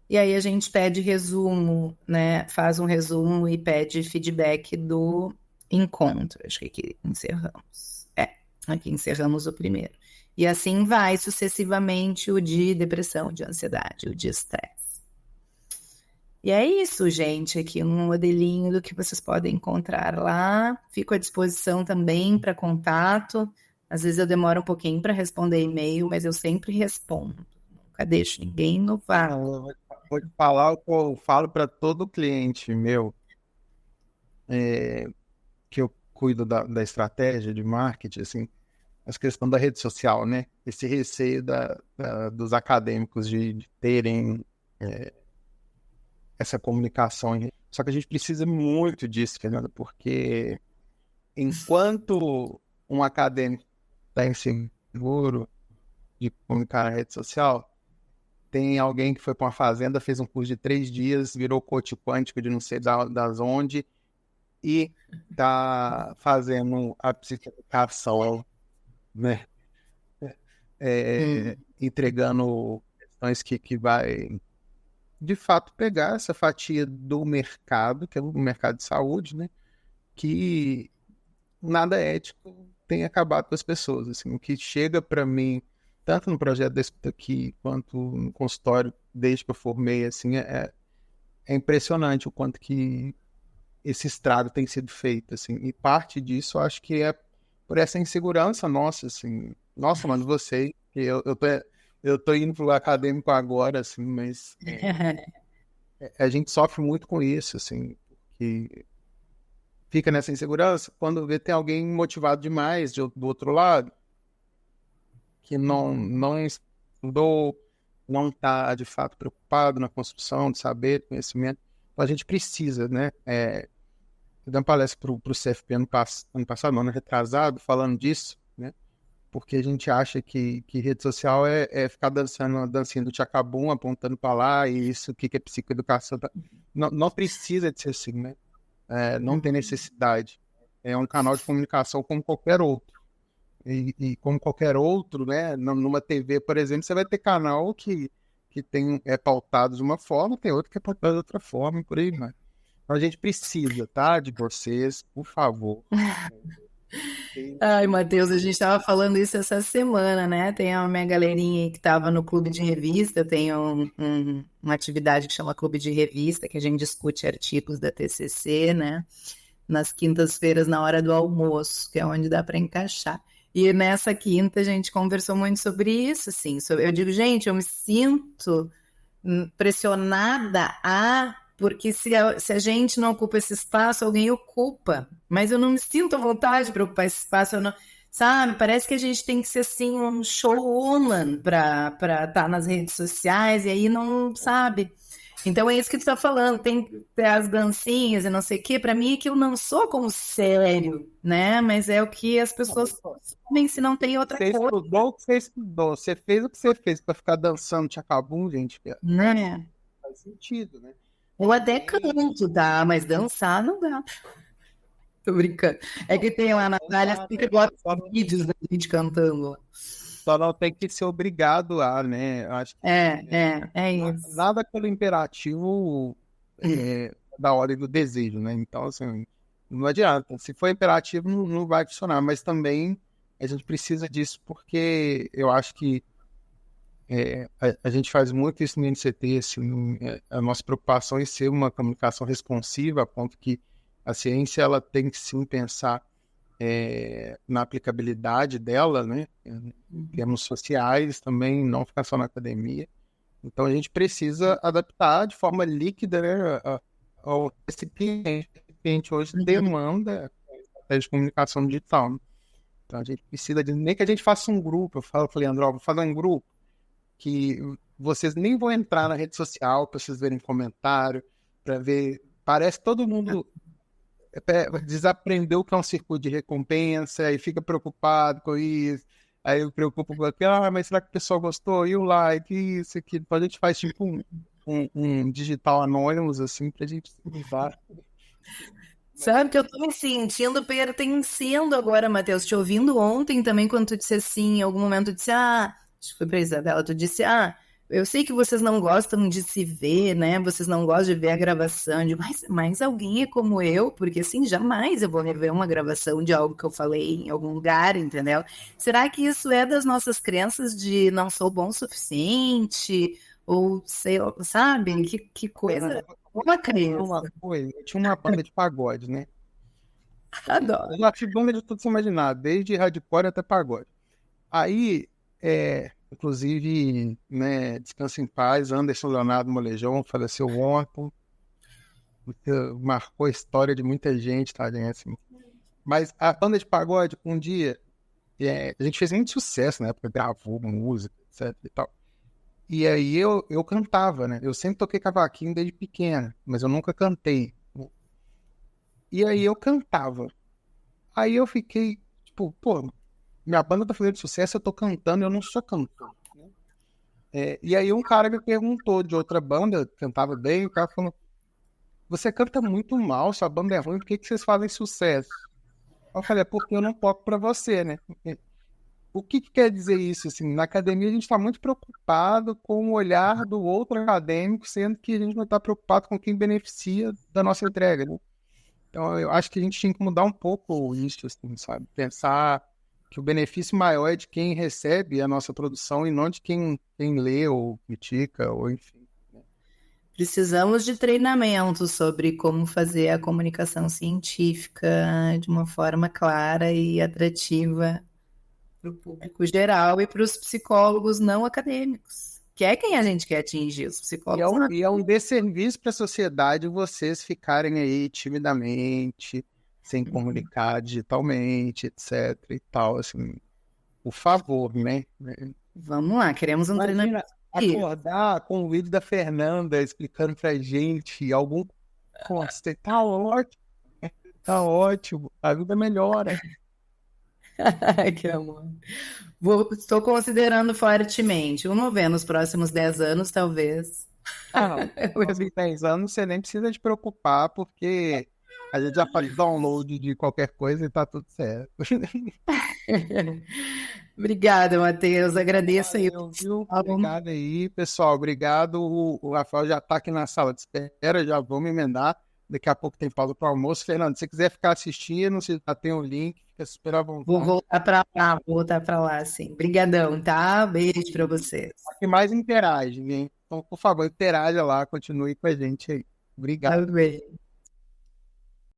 E aí a gente pede resumo, né, faz um resumo e pede feedback do encontro. Acho que aqui encerramos. Aqui encerramos o primeiro. E assim vai sucessivamente o de depressão, de ansiedade, o de estresse. E é isso, gente, aqui um modelinho do que vocês podem encontrar lá. Fico à disposição também para contato. Às vezes eu demoro um pouquinho para responder e-mail, mas eu sempre respondo. Nunca deixo ninguém no vácuo. Vou te falar o que eu falo para todo cliente meu, que eu cuido da estratégia de marketing, assim, essa questão da rede social, né? Esse receio dos acadêmicos de terem essa comunicação. Só que a gente precisa muito disso, Fernanda, porque enquanto um acadêmico está inseguro de comunicar na rede social, tem alguém que foi para uma fazenda, fez um curso de 3 dias, virou coach quântico de não sei das onde, e está fazendo a psiquificação, né? Entregando questões que vai, de fato, pegar essa fatia do mercado, que é o mercado de saúde, né? Que nada ético tem acabado com as pessoas. Assim, o que chega para mim, tanto no projeto da Escuta Aqui, quanto no consultório, desde que eu formei, assim, é impressionante o quanto que esse estrago tem sido feito, assim, e parte disso eu acho que é por essa insegurança nossa, assim, nossa, mano, você, que eu tô indo pro acadêmico agora, assim, mas a gente sofre muito com isso, assim, que fica nessa insegurança, quando vê tem alguém motivado demais do outro lado, que não estudou, não está, de fato, preocupado na construção de saber, conhecimento. Então, a gente precisa, né? Eu dei uma palestra para o CFP ano passado, ano retrasado, falando disso, né? Porque a gente acha que rede social é ficar dançando uma dancinha do tchacabum, apontando para lá, e isso, o que é psicoeducação. Não precisa de ser assim, né? Não tem necessidade. É um canal de comunicação como qualquer outro. E como qualquer outro, né? Numa TV, por exemplo, você vai ter canal que é pautado de uma forma, tem outro que é pautado de outra forma, e por aí, né? Então a gente precisa, tá? De vocês, por favor. Ai, Matheus, a gente estava falando isso essa semana, né? Tem a minha galerinha aí que estava no clube de revista, eu tenho uma atividade que chama Clube de Revista, que a gente discute artigos da TCC, né? Nas quintas-feiras, na hora do almoço, que é onde dá para encaixar. E nessa quinta a gente conversou muito sobre isso, assim. Eu digo, gente, eu me sinto pressionada porque se a gente não ocupa esse espaço, alguém ocupa. Mas eu não me sinto à vontade para ocupar esse espaço. sabe? Parece que a gente tem que ser assim um showwoman para estar nas redes sociais e aí não sabe. Então é isso que tu tá falando, tem que ter as dancinhas e não sei o quê. Para mim é que eu não sou como sério, né? Mas é o que as pessoas sabem se não tem outra Você coisa, estudou o que você estudou. Você fez o que você fez pra ficar dançando tchacabum, gente. né? Faz sentido, né? Eu até Tem canto, tá? Mas dançar não dá. Tô brincando. É que tem lá na Natália, dançar, sempre bota só não, vídeos da gente cantando. só não tem que ser obrigado a, né? Eu acho que É isso. nada pelo imperativo da ordem do desejo, né? Então, assim, não adianta. Se for imperativo, não vai funcionar. Mas também a gente precisa disso porque eu acho que a gente faz muito isso no NCT, assim, a nossa preocupação em ser uma comunicação responsiva, a ponto que a ciência ela tem que sim pensar na aplicabilidade dela, né? Em termos sociais também, não ficar só na academia. Então a gente precisa adaptar de forma líquida, né, ao esse cliente. O cliente hoje demanda estratégia de comunicação digital, né? Então a gente precisa de nem que a gente faça um grupo. Falei, André, vou fazer um grupo que vocês nem vão entrar na rede social para vocês verem comentário, para ver. Parece que todo mundo desaprendeu o que é um circuito de recompensa e fica preocupado com isso. Aí eu preocupo com aquilo, mas será que o pessoal gostou? E o like, isso, aquilo. Então a gente faz tipo um digital anônimos, assim, pra gente usar. Sabe que eu tô me sentindo pertencendo agora, Matheus. Te ouvindo ontem também, quando tu disse assim, em algum momento, tu disse, acho que foi pra Isabela, tu disse, eu sei que vocês não gostam de se ver, né? Vocês não gostam de ver a gravação. Eu digo, mas alguém é como eu, porque assim, jamais eu vou rever uma gravação de algo que eu falei em algum lugar, entendeu? Será que isso é das nossas crenças de não sou bom o suficiente? Ou sei, sabe? Que coisa. Uma crença. Eu tinha uma banda de pagode, né? Adoro. Eu já tive banda de tudo se imaginar, desde hardcore até pagode. Aí, inclusive, né, descansa em paz, Anderson Leonardo Molejão faleceu ontem, marcou a história de muita gente, tá, gente? Assim. Mas a banda de pagode, um dia, a gente fez muito sucesso na época, gravou música, etc e tal. E aí eu cantava, né? Eu sempre toquei cavaquinho desde pequena, mas eu nunca cantei. E aí eu cantava. Aí eu fiquei, tipo, pô, minha banda tá fazendo sucesso, eu tô cantando, eu não sou cantor. E aí um cara me perguntou de outra banda, cantava bem, o cara falou, você canta muito mal, sua banda é ruim, por que vocês fazem sucesso? Eu falei, porque eu não toco pra você, né? O que quer dizer isso? Assim, na academia a gente está muito preocupado com o olhar do outro acadêmico, sendo que a gente não está preocupado com quem beneficia da nossa entrega, né? Então eu acho que a gente tinha que mudar um pouco isso, assim, sabe? Pensar que o benefício maior é de quem recebe a nossa produção e não de quem lê ou critica, ou enfim. Precisamos de treinamento sobre como fazer a comunicação científica de uma forma clara e atrativa para o público geral e para os psicólogos não acadêmicos, que é quem a gente quer atingir, os psicólogos não. E é um desserviço para a sociedade vocês ficarem aí timidamente, sem comunicar digitalmente, etc. e tal, assim, por favor, né? Vamos lá, queremos um Imagina treinamento. acordar com o vídeo da Fernanda explicando pra gente algum. Nossa, tá ótimo, a vida melhora. Ai, que amor. Estou considerando fortemente. Vamos ver nos próximos 10 anos, talvez. Nos próximos 10 anos você nem precisa te preocupar, porque a gente já faz download de qualquer coisa e tá tudo certo. Obrigada, Matheus. Agradeço aí. Valeu, viu? Obrigado aí, pessoal. Obrigado. O Rafael já tá aqui na sala de espera, já vamos emendar. Daqui a pouco tem pausa para o almoço. Fernando, se você quiser ficar assistindo, você já tem o link, fica super à vontade. Vou voltar para lá, sim. Obrigadão, tá? Beijo para vocês. E mais interage, hein? Então, por favor, interaja lá, continue com a gente aí. Obrigado. Tá bem.